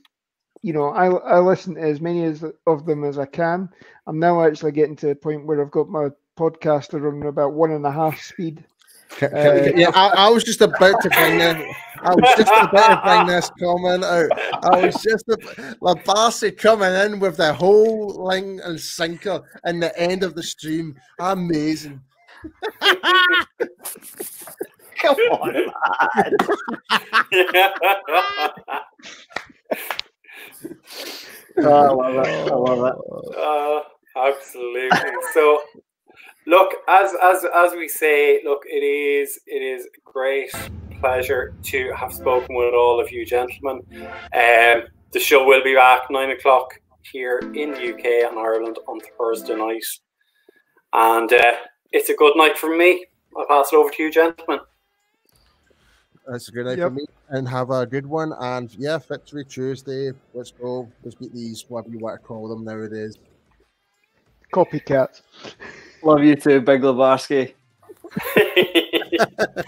C: You know, I listen to as many of them as I can. I'm now actually getting to the point where I've got my podcaster running about 1.5 speed.
B: Yeah, I was just about to bring this. I was just about to bring this comment out. I was just Labasi coming in with the whole ling and sinker in the end of the stream. Amazing.
D: Come on, man. I love it.
A: Absolutely. So, look, as we say, look, it is a great pleasure to have spoken with all of you gentlemen. The show will be back 9 o'clock here in the UK and Ireland on Thursday night, and it's a good night from me. I'll pass it over to you, gentlemen.
B: That's a good night for me, and have a good one. And yeah, Victory Tuesday. Let's go. Let's beat these, whatever you want to call them nowadays.
C: Copycats.
D: Love you too, Big Lebarski.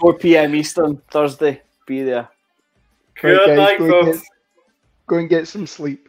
D: 4 p.m. Eastern, Thursday. Be there.
A: Good night, folks.
C: Go and get some sleep.